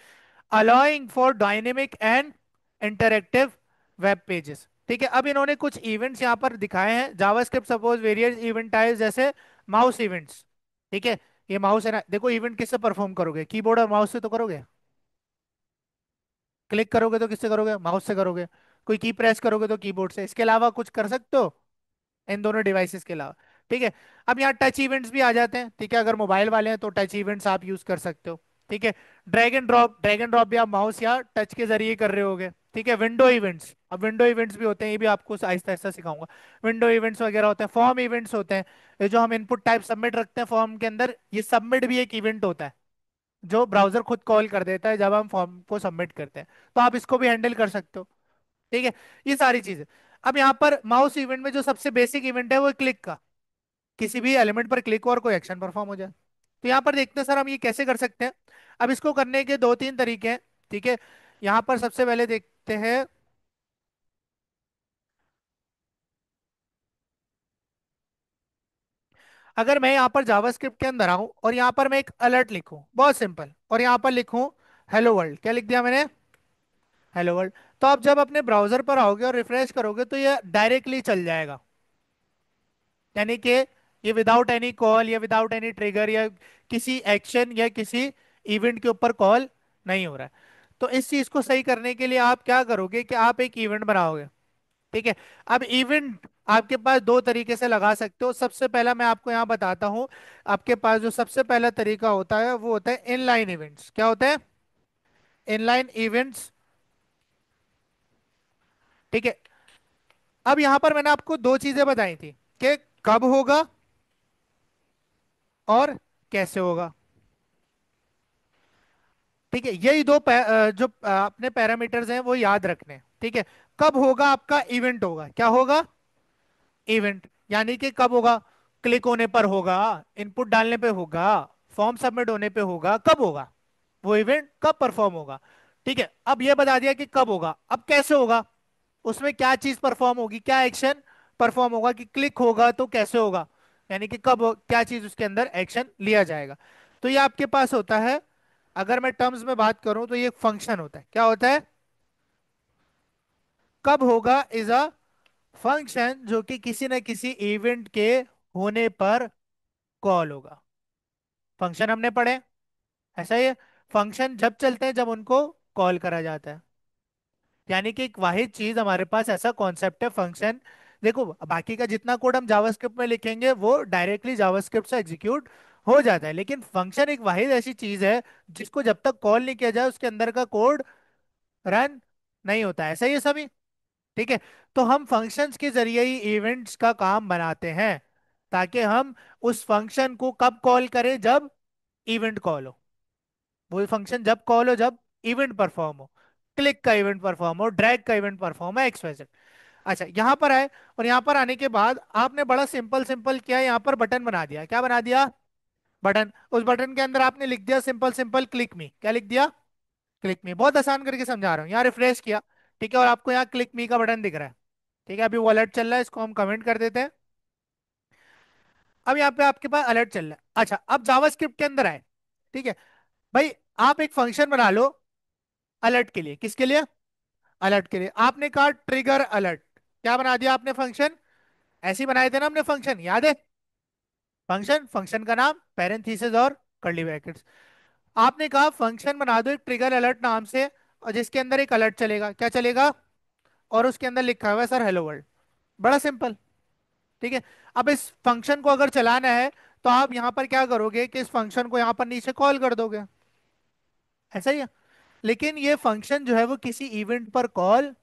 Allowing for dynamic and interactive web pages. ठीक है। अब इन्होंने कुछ इवेंट्स यहाँ पर दिखाए हैं, JavaScript suppose various event types, जैसे माउस इवेंट्स। ठीक है। ये माउस है ना, देखो इवेंट किससे परफॉर्म करोगे, कीबोर्ड और माउस से तो करोगे। क्लिक करोगे तो किससे करोगे, माउस से करोगे। कोई की प्रेस करोगे तो कीबोर्ड से। इसके अलावा कुछ कर सकते हो इन दोनों डिवाइसेस के अलावा? ठीक है। अब यहाँ टच इवेंट्स भी आ जाते हैं। ठीक है, अगर मोबाइल वाले हैं तो टच इवेंट्स आप यूज कर सकते हो। ठीक है। ड्रैग एंड ड्रॉप भी आप माउस या टच के जरिए कर रहे होगे। ठीक है। विंडो इवेंट्स, अब विंडो इवेंट्स भी होते हैं, ये भी आपको आहिस्ता आहिस्ता सिखाऊंगा। विंडो इवेंट्स वगैरह होते हैं, फॉर्म इवेंट्स होते हैं, ये जो हम इनपुट टाइप सबमिट रखते हैं फॉर्म के अंदर, ये सबमिट भी एक इवेंट होता है जो ब्राउजर खुद कॉल कर देता है जब हम फॉर्म को सबमिट करते हैं, तो आप इसको भी हैंडल कर सकते हो। ठीक है। ये सारी चीजें। अब यहाँ पर माउस इवेंट में जो सबसे बेसिक इवेंट है वो क्लिक का, किसी भी एलिमेंट पर क्लिक हो और कोई एक्शन परफॉर्म हो जाए। तो यहाँ पर देखते हैं सर हम ये कैसे कर सकते हैं। अब इसको करने के दो तीन तरीके हैं। ठीक है। यहाँ पर सबसे पहले देखते हैं, अगर मैं यहाँ पर जावास्क्रिप्ट के अंदर आऊं और यहाँ पर मैं एक अलर्ट लिखूं, बहुत सिंपल, और यहाँ पर लिखूं हेलो वर्ल्ड, क्या लिख दिया मैंने? Hello world. तो आप जब अपने ब्राउजर पर आओगे और रिफ्रेश करोगे तो ये डायरेक्टली चल जाएगा। यानी कि ये विदाउट एनी कॉल या विदाउट एनी ट्रिगर या किसी एक्शन या किसी इवेंट के ऊपर कॉल नहीं हो रहा है। तो इस चीज को सही करने के लिए आप क्या करोगे कि आप एक इवेंट बनाओगे। ठीक है। अब इवेंट आपके पास दो तरीके से लगा सकते हो। सबसे पहला मैं आपको यहाँ बताता हूँ। आपके पास जो सबसे पहला तरीका होता है वो होता है इनलाइन इवेंट्स। क्या होता है? Inline events. ठीक है। अब यहाँ पर मैंने आपको दो चीजें बताई थी कि कब होगा और कैसे होगा। ठीक है, यही दो जो अपने पैरामीटर्स हैं वो याद रखने हैं। ठीक है। कब होगा? आपका इवेंट होगा। क्या होगा? इवेंट। यानी कि कब होगा? क्लिक होने पर होगा, इनपुट डालने पे होगा, फॉर्म सबमिट होने पे होगा। कब होगा? वो इवेंट कब परफॉर्म होगा। ठीक है, अब ये बता दिया कि कब होगा। अब कैसे होगा? उसमें क्या चीज परफॉर्म होगी, क्या एक्शन परफॉर्म होगा? कि क्लिक होगा तो कैसे होगा, यानी कि क्या चीज उसके अंदर एक्शन लिया जाएगा। तो ये आपके पास होता है। अगर मैं टर्म्स में बात करूं तो ये फंक्शन होता है। क्या होता है? कब होगा इज अ फंक्शन जो कि किसी न किसी इवेंट के होने पर कॉल होगा। फंक्शन हमने पढ़े, ऐसा ही है। फंक्शन जब चलते हैं जब उनको कॉल करा जाता है। यानी कि एक वाहिद चीज हमारे पास ऐसा कॉन्सेप्ट है फंक्शन। देखो, बाकी का जितना कोड हम जावास्क्रिप्ट में लिखेंगे वो डायरेक्टली जावास्क्रिप्ट से एग्जीक्यूट हो जाता है, लेकिन फंक्शन एक वाहिद ऐसी चीज है जिसको जब तक कॉल नहीं किया जाए उसके अंदर का कोड रन नहीं होता है। ऐसा ही है सभी। ठीक है। तो हम फंक्शंस के जरिए ही इवेंट्स का काम बनाते हैं, ताकि हम उस फंक्शन को कब कॉल करें? जब इवेंट कॉल हो। वो फंक्शन जब कॉल हो जब इवेंट परफॉर्म हो, क्लिक का इवेंट परफॉर्म हो, ड्रैग का इवेंट परफॉर्म हो, एक्स वाई जेड। अच्छा, यहां पर आए और यहां पर आने के बाद आपने बड़ा सिंपल सिंपल किया, यहां पर बटन बना दिया। क्या बना दिया? बटन। उस बटन के अंदर आपने लिख दिया सिंपल सिंपल क्लिक मी। क्या लिख दिया? क्लिक मी। बहुत आसान करके समझा रहा हूँ। यहाँ रिफ्रेश किया, ठीक है, और आपको यहाँ क्लिक मी का बटन दिख रहा है। ठीक है, अभी वो अलर्ट चल रहा है, इसको हम कमेंट कर देते हैं। अब यहाँ पे आपके पास अलर्ट चल रहा है। अच्छा, अब जावास्क्रिप्ट के अंदर आए। ठीक है भाई, आप एक फंक्शन बना लो अलर्ट के लिए। किसके लिए? अलर्ट के लिए। आपने कहा ट्रिगर अलर्ट। क्या बना दिया आपने फंक्शन? ऐसे ही बनाए थे ना हमने फंक्शन, याद है? फंक्शन, फंक्शन का नाम, पैरेंथेसिस और कर्ली ब्रैकेट्स। आपने कहा फंक्शन बना दो एक ट्रिगर अलर्ट नाम से, और जिसके अंदर एक अलर्ट चलेगा। क्या चलेगा? और उसके अंदर लिखा हुआ है सर हेलो वर्ल्ड। बड़ा सिंपल। ठीक है। अब इस फंक्शन को अगर चलाना है तो आप यहां पर क्या करोगे कि इस फंक्शन को यहां पर नीचे कॉल कर दोगे। ऐसा ही है। लेकिन ये फंक्शन जो है वो किसी इवेंट पर कॉल,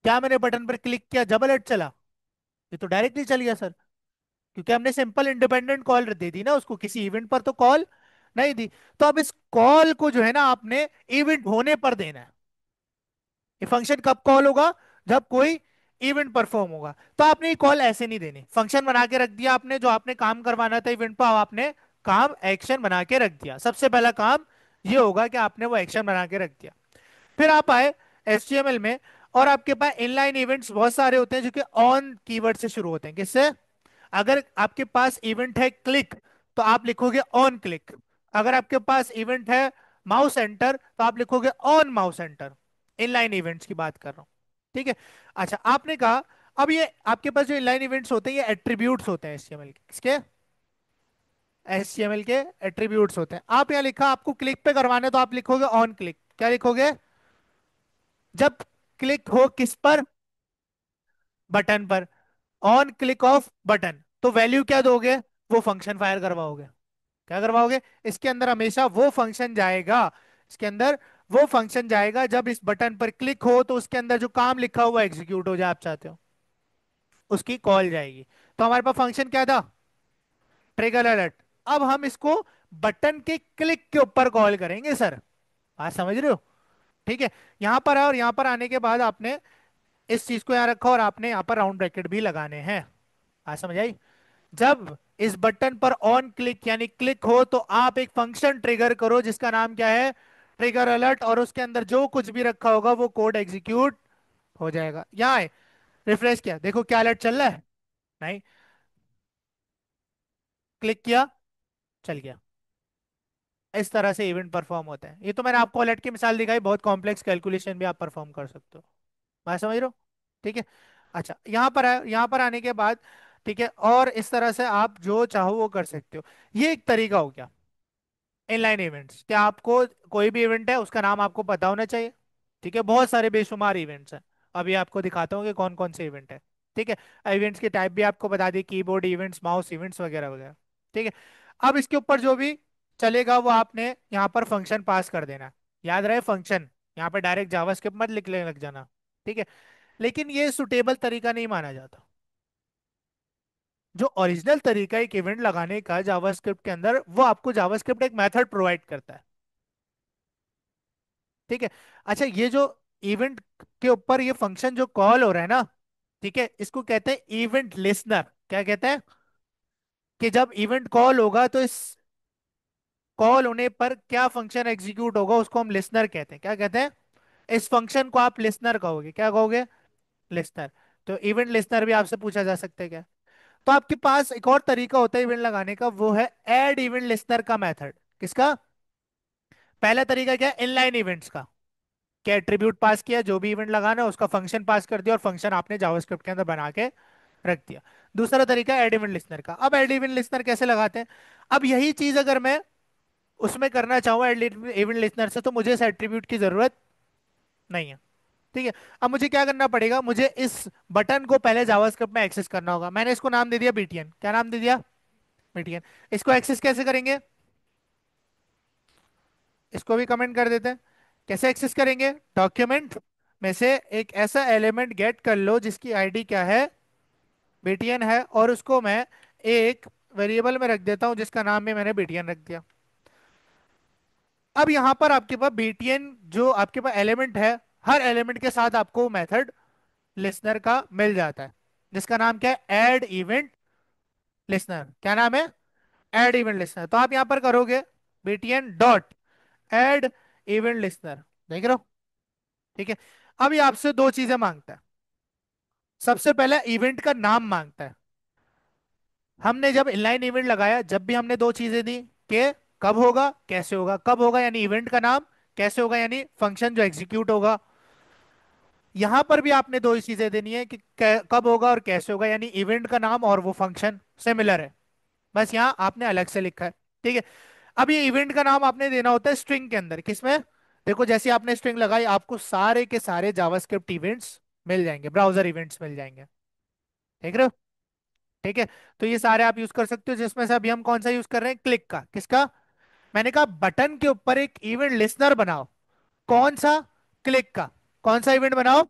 क्या मैंने बटन पर क्लिक किया जब अलर्ट चला? ये तो डायरेक्टली चल गया सर, क्योंकि हमने सिंपल इंडिपेंडेंट कॉल दे दी ना उसको, किसी इवेंट पर तो कॉल नहीं दी। तो अब इस कॉल को जो है ना आपने इवेंट होने पर देना है। ये फंक्शन कब कॉल होगा? जब कोई इवेंट परफॉर्म होगा। तो आपने ये कॉल ऐसे नहीं देनी। फंक्शन बना के रख दिया आपने, जो आपने काम करवाना था इवेंट पर आपने काम एक्शन बना के रख दिया। सबसे पहला काम ये होगा कि आपने वो एक्शन बना के रख दिया। फिर आप आए HTML में, और आपके पास इनलाइन इवेंट्स बहुत सारे होते हैं जो कि ऑन कीवर्ड से शुरू होते हैं। किससे? अगर आपके पास इवेंट है क्लिक तो आप लिखोगे ऑन क्लिक। अगर आपके पास इवेंट है माउस एंटर तो आप लिखोगे on mouse enter. Inline events की बात कर रहा हूं। ठीक है। अच्छा, आपने कहा अब ये आपके पास जो इनलाइन इवेंट्स होते हैं ये एट्रीब्यूट्स होते हैं HTML के। किसके? HTML के एट्रीब्यूट्स होते हैं। आप यहाँ लिखा आपको क्लिक पे करवाने तो आप लिखोगे ऑन क्लिक। क्या लिखोगे? जब क्लिक हो किस पर? बटन पर। ऑन क्लिक ऑफ बटन, तो वैल्यू क्या दोगे? वो फंक्शन फायर करवाओगे। क्या करवाओगे? इसके अंदर हमेशा वो फंक्शन जाएगा। इसके अंदर वो फंक्शन जाएगा जब इस बटन पर क्लिक हो तो उसके अंदर जो काम लिखा हुआ एग्जीक्यूट हो जाए आप चाहते हो, उसकी कॉल जाएगी। तो हमारे पास फंक्शन क्या था? Trigger alert. अब हम इसको बटन के क्लिक के ऊपर कॉल करेंगे सर। बात समझ रहे हो? ठीक है। यहां पर है, और यहां पर आने के बाद आपने इस चीज को यहां रखा और आपने यहां पर राउंड ब्रैकेट भी लगाने हैं। बात समझ आई? जब इस बटन पर ऑन क्लिक यानी क्लिक हो तो आप एक फंक्शन ट्रिगर करो जिसका नाम क्या है? Trigger alert. और उसके अंदर जो कुछ भी रखा होगा वो कोड एग्जीक्यूट हो जाएगा। यहाँ है, रिफ्रेश किया, देखो क्या अलर्ट चल रहा है? नहीं। क्लिक किया, चल गया। इस तरह से इवेंट परफॉर्म होता है। ये तो मैंने आपको अलर्ट की मिसाल दिखाई, बहुत कॉम्प्लेक्स कैलकुलेशन भी आप परफॉर्म कर सकते हो। बात समझ रहे हो? ठीक है। अच्छा, यहाँ पर आए, यहाँ पर आने के बाद ठीक है, और इस तरह से आप जो चाहो वो कर सकते हो। ये एक तरीका हो गया इनलाइन इवेंट्स। क्या आपको कोई भी इवेंट है उसका नाम आपको पता होना चाहिए? ठीक है, बहुत सारे बेशुमार इवेंट्स हैं। अभी आपको दिखाता हूँ कि कौन कौन से इवेंट है। ठीक है, इवेंट्स के टाइप भी आपको बता दी, कीबोर्ड इवेंट्स, माउस इवेंट्स वगैरह वगैरह। ठीक है, अब इसके ऊपर जो भी चलेगा वो आपने यहाँ पर फंक्शन पास कर देना। याद रहे फंक्शन, यहाँ पर डायरेक्ट जावास्क्रिप्ट मत लिखने लग जाना। ठीक है, लेकिन ये सुटेबल तरीका नहीं माना जाता। जो ओरिजिनल तरीका एक इवेंट लगाने का जावास्क्रिप्ट के अंदर, वो आपको जावास्क्रिप्ट एक मेथड प्रोवाइड करता है। ठीक है, अच्छा ये जो इवेंट के ऊपर ये फंक्शन जो कॉल हो रहा है ना, ठीक है, इसको कहते हैं इवेंट लिसनर। क्या कहते हैं? कि जब इवेंट कॉल होगा तो इस कॉल होने पर क्या फंक्शन एग्जीक्यूट होगा उसको हम लिसनर कहते हैं। क्या कहते हैं? इस फंक्शन को आप लिसनर कहोगे। क्या कहोगे? लिसनर। तो इवेंट लिसनर भी आपसे पूछा जा सकता है क्या? तो आपके पास एक और तरीका होता है इवेंट लगाने का, वो है ऐड इवेंट लिसनर का मेथड। किसका? पहला तरीका क्या है? इनलाइन इवेंट्स का। क्या एट्रीब्यूट पास किया, जो भी इवेंट लगाना है उसका फंक्शन पास कर दिया और फंक्शन आपने जावास्क्रिप्ट के अंदर बना के रख दिया। दूसरा तरीका है ऐड इवेंट लिसनर का। अब ऐड इवेंट लिसनर कैसे लगाते हैं? अब यही चीज अगर मैं उसमें करना चाहूँ ऐड इवेंट लिसनर से, तो मुझे इस एट्रीब्यूट की जरूरत नहीं है। ठीक है, अब मुझे क्या करना पड़ेगा? मुझे इस बटन को पहले जावास्क्रिप्ट में एक्सेस करना होगा। मैंने इसको नाम दे दिया बीटीएन। क्या नाम दे दिया? बीटीएन। इसको एक्सेस कैसे करेंगे? इसको भी कमेंट कर देते हैं। कैसे एक्सेस करेंगे? डॉक्यूमेंट में से एक ऐसा एलिमेंट गेट कर लो जिसकी आईडी क्या है? बीटीएन है, और उसको मैं एक वेरिएबल में रख देता हूं जिसका नाम भी मैंने बीटीएन रख दिया। अब यहां पर आपके पास बीटीएन जो आपके पास एलिमेंट है, हर एलिमेंट के साथ आपको मेथड लिसनर का मिल जाता है, जिसका नाम क्या है? Add event listener. क्या नाम है? Add event listener. तो आप यहां पर करोगे BTN dot add event listener. देख रहे हो? ठीक है, अब ये आपसे दो चीजें मांगता है। सबसे पहले इवेंट का नाम मांगता है। हमने जब इनलाइन इवेंट लगाया, जब भी हमने दो चीजें दी कि कब होगा, कैसे होगा। कब होगा यानी इवेंट का नाम, कैसे होगा यानी फंक्शन जो एग्जीक्यूट होगा। यहां पर भी आपने दो ही चीजें देनी है कि कब होगा और कैसे होगा, यानी इवेंट का नाम और वो फंक्शन सिमिलर है। बस यहाँ आपने अलग से लिखा है। ठीक है, अब ये इवेंट का नाम आपने देना होता है स्ट्रिंग के अंदर। किसमें? देखो जैसे आपने स्ट्रिंग लगाई, आपको सारे के सारे जावास्क्रिप्ट इवेंट्स मिल जाएंगे, ब्राउजर इवेंट्स मिल जाएंगे। देख रहे हो? ठीक है, तो ये सारे आप यूज कर सकते हो, जिसमें से अभी हम कौन सा यूज कर रहे हैं? क्लिक का। किसका? मैंने कहा बटन के ऊपर एक इवेंट लिसनर बनाओ। कौन सा? क्लिक का। कौन सा इवेंट बनाओ?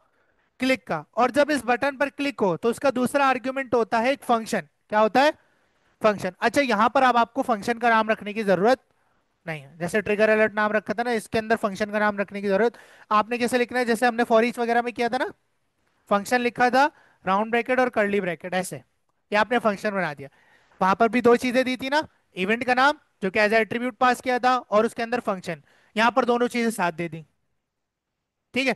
क्लिक का। और जब इस बटन पर क्लिक हो तो उसका दूसरा आर्ग्यूमेंट होता है एक फंक्शन। क्या होता है? फंक्शन। अच्छा यहां पर अब आपको फंक्शन का नाम रखने की जरूरत नहीं है। जैसे ट्रिगर अलर्ट नाम रखा था ना, इसके अंदर फंक्शन का नाम रखने की जरूरत आपने कैसे लिखना है? जैसे हमने फॉर ईच वगैरह में किया था ना, फंक्शन लिखा था, राउंड ब्रैकेट और कर्ली ब्रैकेट ऐसे, ये आपने फंक्शन बना दिया। वहां पर भी दो चीजें दी थी ना, इवेंट का नाम जो कि एज एट्रीब्यूट पास किया था, और उसके अंदर फंक्शन। यहां पर दोनों चीजें साथ दे दी। ठीक है,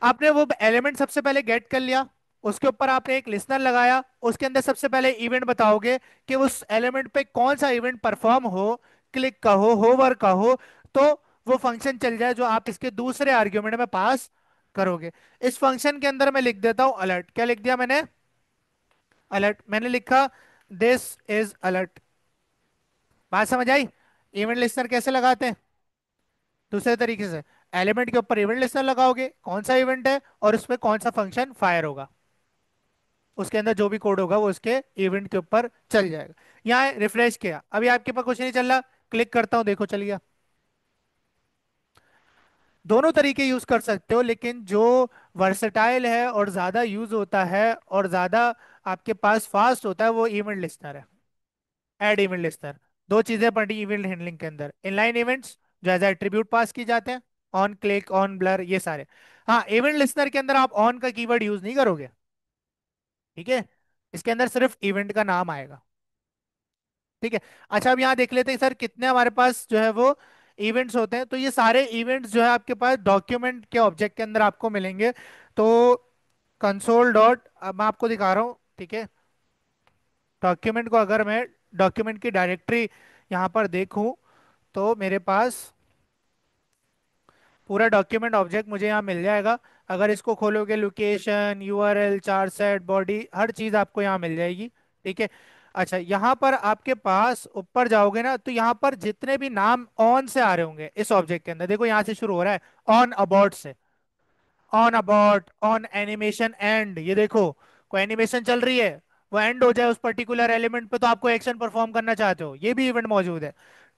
आपने वो एलिमेंट सबसे पहले गेट कर लिया, उसके ऊपर आपने एक लिसनर लगाया, उसके अंदर सबसे पहले इवेंट बताओगे कि उस एलिमेंट पे कौन सा इवेंट परफॉर्म हो, क्लिक का हो, होवर का हो, तो वो फंक्शन चल जाए जो आप इसके दूसरे आर्ग्यूमेंट में पास करोगे। इस फंक्शन के अंदर मैं लिख देता हूं अलर्ट। क्या लिख दिया मैंने? अलर्ट। मैंने लिखा दिस इज अलर्ट। बात समझ आई? इवेंट लिस्टनर कैसे लगाते हैं? दूसरे तरीके से, एलिमेंट के ऊपर इवेंट लिस्टनर लगाओगे, कौन सा इवेंट है और उसमें कौन सा फंक्शन फायर होगा, उसके अंदर जो भी कोड होगा वो उसके इवेंट के ऊपर चल जाएगा। यहाँ रिफ्रेश किया, अभी आपके पास कुछ नहीं चल रहा, क्लिक करता हूं, देखो चल गया। दोनों तरीके यूज कर सकते हो, लेकिन जो वर्सेटाइल है और ज्यादा यूज होता है और ज्यादा आपके पास फास्ट होता है वो इवेंट लिस्टनर है। Add event listener. दो चीजें पड़ी इवेंट हैंडलिंग के अंदर, इनलाइन इवेंट्स जो एज एट्रीब्यूट पास की जाते हैं, ऑन, क्लिक, ऑन, ब्लर, ये सारे। हाँ, इवेंट लिस्टनर के अंदर आप ऑन का कीवर्ड यूज नहीं करोगे। ठीक है, इसके अंदर सिर्फ इवेंट का नाम आएगा। ठीक है, अच्छा अब यहाँ देख लेते हैं सर कितने हमारे पास जो है वो इवेंट्स होते हैं। तो ये सारे इवेंट्स जो है आपके पास डॉक्यूमेंट के ऑब्जेक्ट के अंदर आपको मिलेंगे। तो कंसोल डॉट, अब मैं आपको दिखा रहा हूँ। ठीक है, डॉक्यूमेंट को अगर मैं डॉक्यूमेंट की डायरेक्टरी यहाँ पर देखूं, तो मेरे पास पूरा डॉक्यूमेंट ऑब्जेक्ट मुझे यहाँ मिल जाएगा। अगर इसको खोलोगे, लोकेशन, यूआरएल, चार सेट, बॉडी, हर चीज़ आपको यहाँ मिल जाएगी। ठीक है, अच्छा यहाँ पर आपके पास ऊपर जाओगे ना, तो यहाँ पर जितने भी नाम ऑन से आ रहे होंगे इस ऑब्जेक्ट के अंदर, देखो यहाँ से शुरू हो रहा है ऑन अबाउट से। On abort, on animation end, ये देखो कोई एनिमेशन चल रही है, वो एंड हो जाए उस पर्टिकुलर एलिमेंट पे, तो आपको एक्शन परफॉर्म करना चाहते हो, ये भी इवेंट मौजूद है।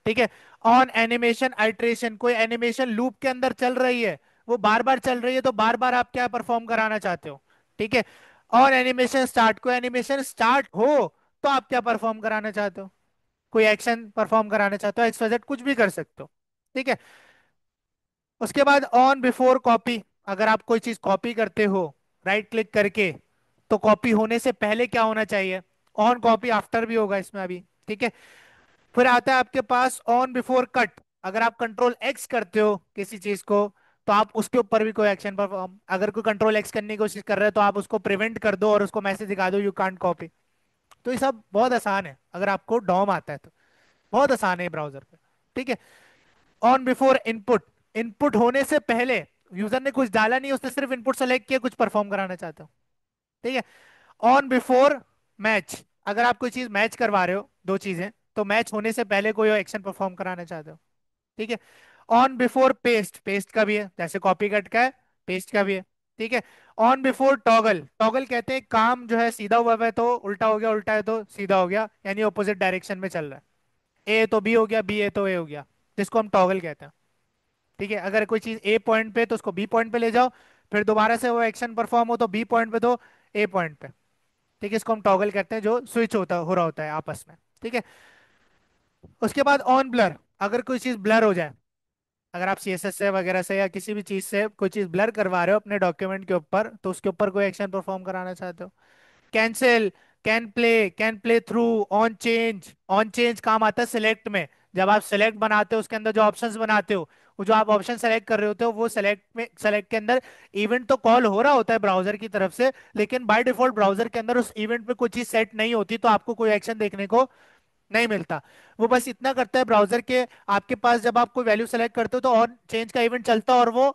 ठीक है। ऑन एनिमेशन आइट्रेशन, कोई एनिमेशन लूप के अंदर चल रही है, वो बार बार चल रही है, तो बार बार आप क्या परफॉर्म कराना चाहते हो। ठीक है। ऑन एनिमेशन स्टार्ट, कोई एनिमेशन स्टार्ट हो तो आप क्या परफॉर्म कराना चाहते हो, कोई एक्शन परफॉर्म कराना चाहते हो, एक्स कुछ भी कर सकते हो। ठीक है। उसके बाद ऑन बिफोर कॉपी, अगर आप कोई चीज कॉपी करते हो राइट क्लिक करके, तो कॉपी होने से पहले क्या होना चाहिए, ऑन कॉपी आफ्टर भी होगा इसमें अभी। ठीक है। फिर आता है आपके पास ऑन बिफोर कट, अगर आप कंट्रोल एक्स करते हो किसी चीज को, तो आप उसके ऊपर भी कोई एक्शन परफॉर्म, अगर कोई कंट्रोल एक्स करने की कोशिश कर रहा है तो आप उसको प्रिवेंट कर दो और उसको मैसेज दिखा दो यू कांट कॉपी। तो ये सब बहुत आसान है, अगर आपको डॉम आता है तो बहुत आसान है ब्राउजर पे। ठीक है। ऑन बिफोर इनपुट, इनपुट होने से पहले, यूजर ने कुछ डाला नहीं, उसने सिर्फ इनपुट सेलेक्ट किया, कुछ परफॉर्म कराना चाहते हो। ठीक है। ऑन बिफोर मैच, अगर आप कोई चीज मैच करवा रहे हो दो चीजें, तो मैच होने से पहले कोई एक्शन परफॉर्म कराना चाहते हो। ठीक है। ऑन बिफोर पेस्ट, पेस्ट का भी है, जैसे कॉपी कट का है, पेस्ट का भी है। ठीक है। ऑन बिफोर टॉगल, टॉगल कहते हैं काम जो है सीधा हुआ है तो उल्टा हो गया, उल्टा है तो सीधा हो गया, यानी ऑपोजिट डायरेक्शन में चल रहा है, ए तो बी हो गया, बी ए तो ए हो गया, जिसको हम टॉगल कहते हैं। ठीक है। अगर कोई चीज ए पॉइंट पे तो उसको बी पॉइंट पे ले जाओ, फिर दोबारा से वो एक्शन परफॉर्म हो तो बी पॉइंट पे दो, ए पॉइंट पे। ठीक है। इसको हम टॉगल कहते हैं, जो स्विच होता हो रहा होता है आपस में। ठीक है। उसके बाद ऑन ब्लर, अगर कोई चीज ब्लर हो जाए, अगर आप सीएसएस से वगैरह से या किसी भी चीज से कोई चीज ब्लर करवा रहे हो अपने डॉक्यूमेंट के ऊपर, तो उसके ऊपर कोई एक्शन परफॉर्म कराना चाहते हो। Cancel, can play through, on change, on change काम आता है सिलेक्ट में, जब आप सिलेक्ट बनाते हो उसके अंदर जो ऑप्शंस बनाते हो, वो जो आप ऑप्शन सेलेक्ट कर रहे होते हो वो सेलेक्ट में, सेलेक्ट के अंदर इवेंट तो कॉल हो रहा होता है ब्राउजर की तरफ से, लेकिन बाय डिफॉल्ट ब्राउजर के अंदर उस इवेंट में कोई चीज सेट नहीं होती, तो आपको कोई एक्शन देखने को नहीं मिलता। वो बस इतना करता है ब्राउजर के, आपके पास जब आप कोई वैल्यू सेलेक्ट करते हो तो ऑन चेंज का इवेंट चलता है और वो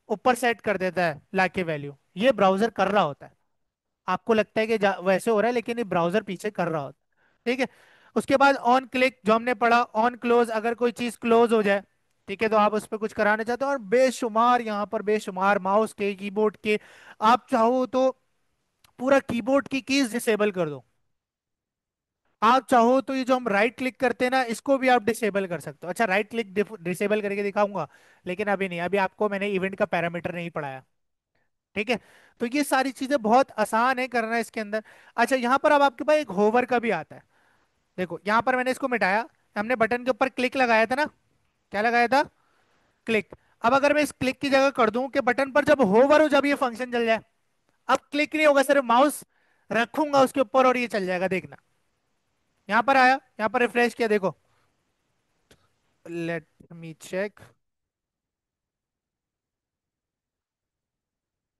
ऊपर सेट कर देता है लाके वैल्यू, ये ब्राउजर कर रहा होता है। आपको लगता है कि वैसे हो रहा है, लेकिन ये ब्राउजर पीछे कर रहा होता है। ठीक है। उसके बाद ऑन क्लिक, जो हमने पढ़ा, ऑन क्लोज, अगर कोई चीज क्लोज हो जाए, ठीक है, तो आप उस पर कुछ कराना चाहते हो, और बेशुमार यहाँ पर बेशुमार माउस के कीबोर्ड के, आप चाहो तो पूरा कीबोर्ड की कीज डिसेबल कर दो। आप चाहो तो ये जो हम राइट क्लिक करते हैं ना, इसको भी आप डिसेबल कर सकते हो। अच्छा, राइट क्लिक डिसेबल करके दिखाऊंगा, लेकिन अभी नहीं, अभी आपको मैंने इवेंट का पैरामीटर नहीं पढ़ाया। ठीक है। तो ये सारी चीजें बहुत आसान है करना इसके अंदर। अच्छा, यहाँ पर अब आपके पास एक होवर का भी आता है। देखो यहाँ पर मैंने इसको मिटाया, हमने बटन के ऊपर क्लिक लगाया था ना, क्या लगाया था, क्लिक। अब अगर मैं इस क्लिक की जगह कर दूं कि बटन पर जब होवर हो, जब ये फंक्शन चल जाए, अब क्लिक नहीं होगा, सिर्फ माउस रखूंगा उसके ऊपर और ये चल जाएगा, देखना। यहाँ पर आया, यहाँ पर रिफ्रेश किया, देखो, let me check,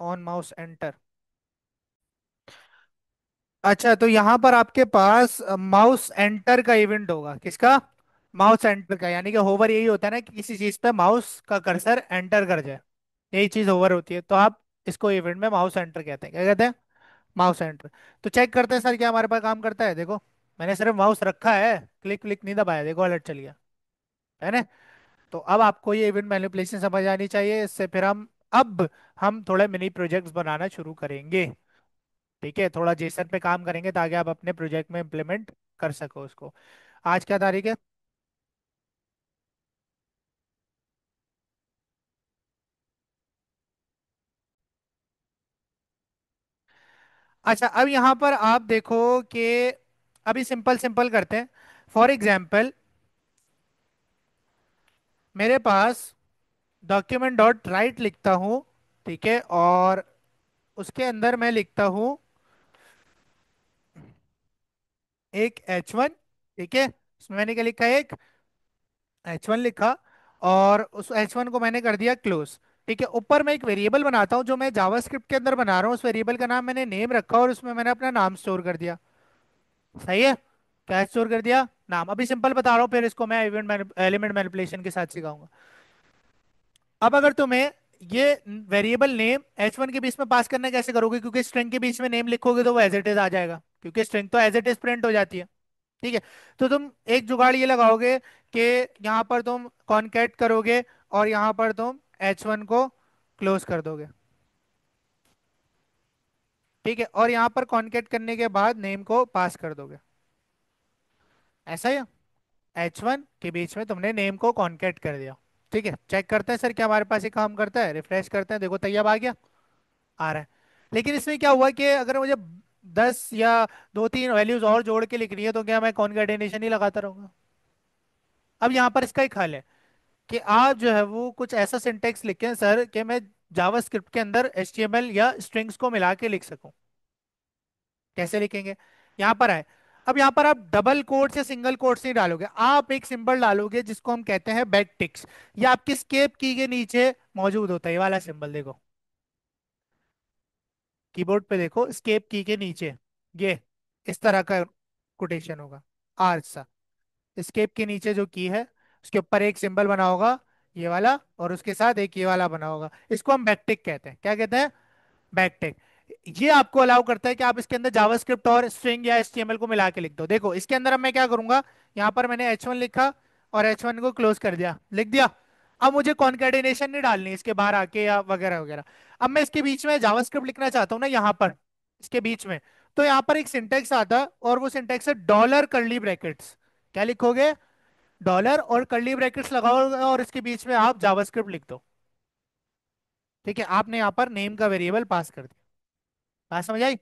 on mouse enter. अच्छा, तो यहाँ पर आपके पास माउस एंटर का इवेंट होगा, किसका, माउस एंटर का, यानी कि होवर यही होता है ना कि किसी चीज पे माउस का कर्सर एंटर कर जाए, यही चीज होवर होती है, तो आप इसको इवेंट में माउस एंटर कहते हैं, क्या कहते हैं, माउस एंटर। तो चेक करते हैं सर क्या हमारे पास काम करता है, देखो, मैंने सिर्फ माउस रखा है, क्लिक क्लिक नहीं दबाया, देखो अलर्ट चल गया, है ना। तो अब आपको ये इवेंट मैनिपुलेशन समझ आनी चाहिए, इससे फिर हम थोड़े मिनी प्रोजेक्ट्स बनाना शुरू करेंगे। ठीक है, थोड़ा जेसन पे काम करेंगे ताकि आप अपने प्रोजेक्ट में इम्प्लीमेंट कर सको उसको। आज क्या तारीख है। अच्छा, अब यहाँ पर आप देखो कि अभी सिंपल सिंपल करते हैं। फॉर एग्जाम्पल, मेरे पास डॉक्यूमेंट डॉट राइट लिखता हूँ, ठीक है, और उसके अंदर मैं लिखता हूँ एक H1। ठीक है, इसमें मैंने क्या लिखा है, एक H1 लिखा, और उस H1 को मैंने कर दिया क्लोज। ठीक है, ऊपर मैं एक वेरिएबल बनाता हूँ जो मैं जावास्क्रिप्ट के अंदर बना रहा हूँ, उस वेरिएबल का नाम मैंने नेम रखा और उसमें मैंने अपना नाम स्टोर कर दिया। सही है। क्या स्टोर कर दिया, नाम। अभी सिंपल बता रहा हूँ, फिर इसको मैं इवेंट एलिमेंट मैनिपुलेशन के साथ सिखाऊंगा। अब अगर तुम्हें ये वेरिएबल नेम H1 के बीच में पास करना, कैसे करोगे, क्योंकि स्ट्रिंग के बीच में नेम लिखोगे तो वो एज इट इज आ जाएगा, क्योंकि स्ट्रिंग तो एज इट इज प्रिंट हो जाती है। ठीक है। तो तुम एक जुगाड़ ये लगाओगे कि यहाँ पर तुम कॉनकैट करोगे और यहाँ पर तुम H1 को क्लोज कर दोगे। ठीक है, और यहाँ पर कॉन्केट करने के बाद नेम को पास कर दोगे, ऐसा ही। H1 के बीच में तुमने नेम को कॉन्केट कर दिया। ठीक है, चेक करते हैं सर क्या हमारे पास ये काम करता है, रिफ्रेश करते हैं, देखो तैयाब आ गया, आ रहा है। लेकिन इसमें क्या हुआ कि अगर मुझे 10 या दो तीन वैल्यूज और जोड़ के लिखनी है तो क्या मैं कॉन्केटेनेशन ही लगाता रहूंगा? अब यहाँ पर इसका एक हल है कि आप जो है वो कुछ ऐसा सिंटेक्स लिखें सर कि मैं जावास्क्रिप्ट के अंदर HTML या स्ट्रिंग्स को मिला के लिख सकूं। कैसे लिखेंगे? यहाँ पर आए। अब यहाँ पर आप डबल कोट्स या सिंगल कोट्स नहीं डालोगे, आप एक सिंबल डालोगे जिसको हम कहते हैं बैक टिक्स। ये आपकी स्केप की के नीचे मौजूद होता है, ये वाला सिंबल देखो, कीबोर्ड पे देखो, स्केप की के नीचे ये इस तरह का कोटेशन होगा, आर सा। स्केप के नीचे जो की है उसके ऊपर एक सिंबल बना होगा, ये वाला, और उसके साथ एक ये वाला बना होगा, इसको हम बैकटिक कहते हैं। क्या कहते हैं? बैकटिक। ये आपको अलाउ करता है कि आप इसके अंदर जावास्क्रिप्ट और स्ट्रिंग या HTML को मिला के लिख दो। देखो इसके अंदर अब मैं क्या करूंगा, यहाँ पर मैंने H1 लिखा और H1 को क्लोज कर दिया, लिख दिया। अब मुझे कॉन्केटिनेशन नहीं डालनी इसके बाहर आके या वगैरह वगैरह। अब मैं इसके बीच में जावास्क्रिप्ट लिखना चाहता हूँ ना, यहाँ पर इसके बीच में, तो यहाँ पर एक सिंटेक्स आता है और वो सिंटेक्स है डॉलर कर्ली ब्रैकेट्स। क्या लिखोगे? डॉलर और कर्ली ब्रैकेट्स लगाओगे और इसके बीच में आप जावास्क्रिप्ट लिख दो। ठीक है, आपने यहाँ पर नेम का वेरिएबल पास कर दिया। बात समझ आई?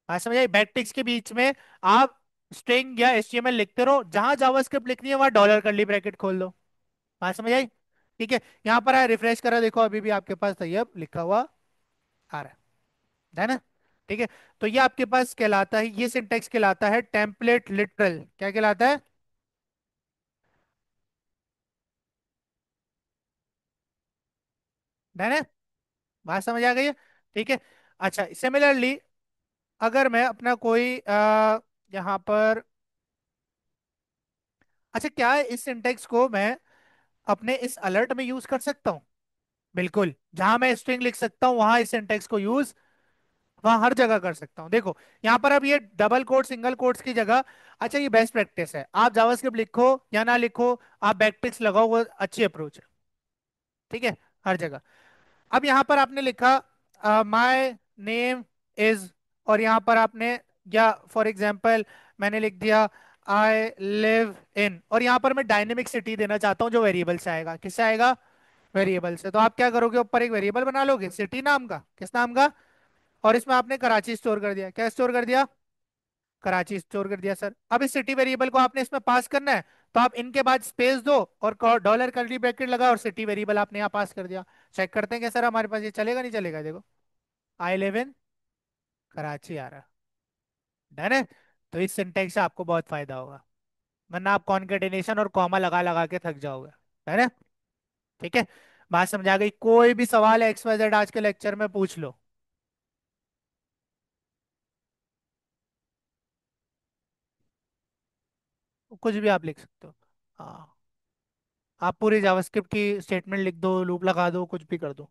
बात समझ आई? बैकटिक्स के बीच में आप स्ट्रिंग या HTML लिखते रहो, जहां जावास्क्रिप्ट लिखनी है वहां डॉलर कर्ली ब्रैकेट खोल दो। बात समझ आई? ठीक है, यहाँ पर आया, रिफ्रेश करा, देखो अभी भी आपके पास तैयब लिखा हुआ आ रहा है ना? ठीक है, तो ये आपके पास कहलाता है, ये सिंटेक्स कहलाता है टेम्पलेट लिटरल। क्या कहलाता है? डन है? बात समझ आ गई है? ठीक है। अच्छा, सिमिलरली अगर मैं अपना कोई यहाँ पर, अच्छा क्या है, इस सिंटेक्स को मैं अपने इस अलर्ट में यूज कर सकता हूँ? बिल्कुल, जहां मैं स्ट्रिंग लिख सकता हूँ वहां इस सिंटेक्स को यूज वहां हर जगह कर सकता हूँ। देखो यहाँ पर अब ये डबल कोट सिंगल कोट्स की जगह, अच्छा ये बेस्ट प्रैक्टिस है, आप जावास्क्रिप्ट लिखो या ना लिखो, आप बैकटिक्स लगाओ, वो अच्छी अप्रोच है। ठीक है, हर जगह। अब यहाँ पर आपने लिखा माय नेम इज, और यहाँ पर आपने, या फॉर एग्जांपल मैंने लिख दिया आई लिव इन, और यहाँ पर मैं डायनेमिक सिटी देना चाहता हूँ जो वेरिएबल से आएगा। किससे आएगा? वेरिएबल से। तो आप क्या करोगे, ऊपर एक वेरिएबल बना लोगे सिटी नाम का, किस नाम का, और इसमें आपने कराची स्टोर कर दिया। क्या स्टोर कर दिया? कराची स्टोर कर दिया सर। अब इस सिटी वेरिएबल को आपने इसमें पास करना है, तो आप इनके बाद स्पेस दो और डॉलर कर्ली ब्रैकेट लगा और सिटी वेरिएबल आपने यहाँ पास कर दिया। चेक करते हैं कि सर हमारे पास ये चलेगा नहीं चलेगा, देखो आई लिव इन कराची आ रहा। डन है? तो इस सिंटेक्स से आपको बहुत फायदा होगा, वरना आप कॉन्केटिनेशन और कॉमा लगा लगा के थक जाओगे। है ना? ठीक है, बात समझ आ गई? कोई भी सवाल है XYZ आज के लेक्चर में पूछ लो। कुछ भी आप लिख सकते हो। हाँ, आप पूरी जावास्क्रिप्ट की स्टेटमेंट लिख दो, लूप लगा दो, कुछ भी कर दो।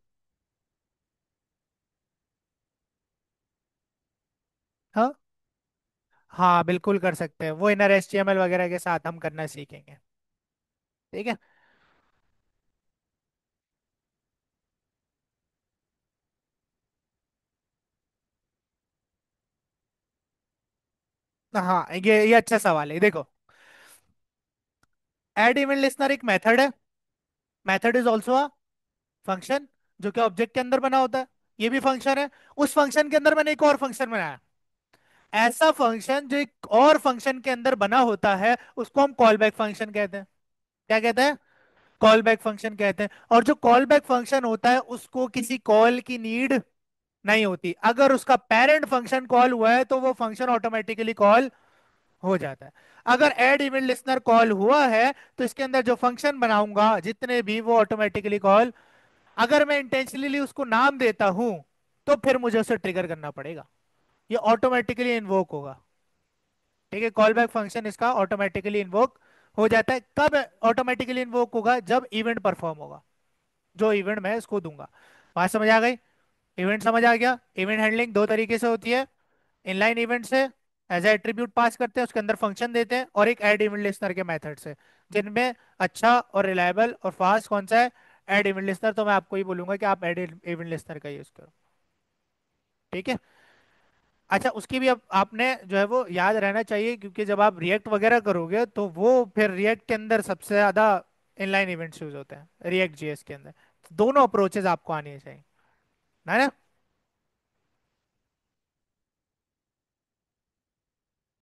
हाँ, हाँ बिल्कुल कर सकते हैं, वो इनर HTML वगैरह के साथ हम करना सीखेंगे। ठीक है। हाँ, ये अच्छा सवाल है, देखो एड इवेंट लिस्नर एक मेथड है, method is also a function, जो कि ऑब्जेक्ट के अंदर बना होता है। ये भी फंक्शन है, उस फंक्शन के अंदर मैंने एक और फंक्शन बनाया। ऐसा फंक्शन जो एक और फंक्शन के अंदर बना होता है उसको हम कॉल बैक फंक्शन कहते हैं। क्या कहते हैं? कॉल बैक फंक्शन कहते हैं। और जो कॉल बैक फंक्शन होता है उसको किसी कॉल की नीड नहीं होती, अगर उसका पेरेंट फंक्शन कॉल हुआ है तो वो फंक्शन ऑटोमेटिकली कॉल हो जाता है। अगर एड इवेंट लिसनर कॉल हुआ है तो इसके अंदर जो फंक्शन बनाऊंगा जितने भी, वो ऑटोमेटिकली कॉल, अगर मैं इंटेंशनली उसको नाम देता हूं तो फिर मुझे उसे ट्रिगर करना पड़ेगा, ये ऑटोमेटिकली इन्वोक होगा। ठीक है, कॉल बैक फंक्शन इसका ऑटोमेटिकली इन्वोक हो जाता है। कब ऑटोमेटिकली इन्वोक होगा? जब इवेंट परफॉर्म होगा, जो इवेंट मैं इसको दूंगा। बात समझ आ गई? इवेंट समझ आ गया? इवेंट हैंडलिंग दो तरीके से होती है, इनलाइन इवेंट से एज ए एट्रीब्यूट पास करते हैं, उसके अंदर फंक्शन देते हैं, और एक ऐड इवेंट लिस्नर के मेथड से। जिनमें अच्छा और रिलायबल और फास्ट कौन सा है? Add event listener. तो मैं आपको ही बोलूंगा कि आप ऐड इवेंट लिस्नर का यूज करो। ठीक है, अच्छा, उसकी भी अब आपने जो है वो याद रहना चाहिए, क्योंकि जब आप रिएक्ट वगैरह करोगे तो वो फिर रिएक्ट के अंदर सबसे ज्यादा इनलाइन इवेंट्स यूज होते हैं रिएक्ट जेएस के अंदर। दोनों अप्रोचेस आपको आनी चाहिए, है ना।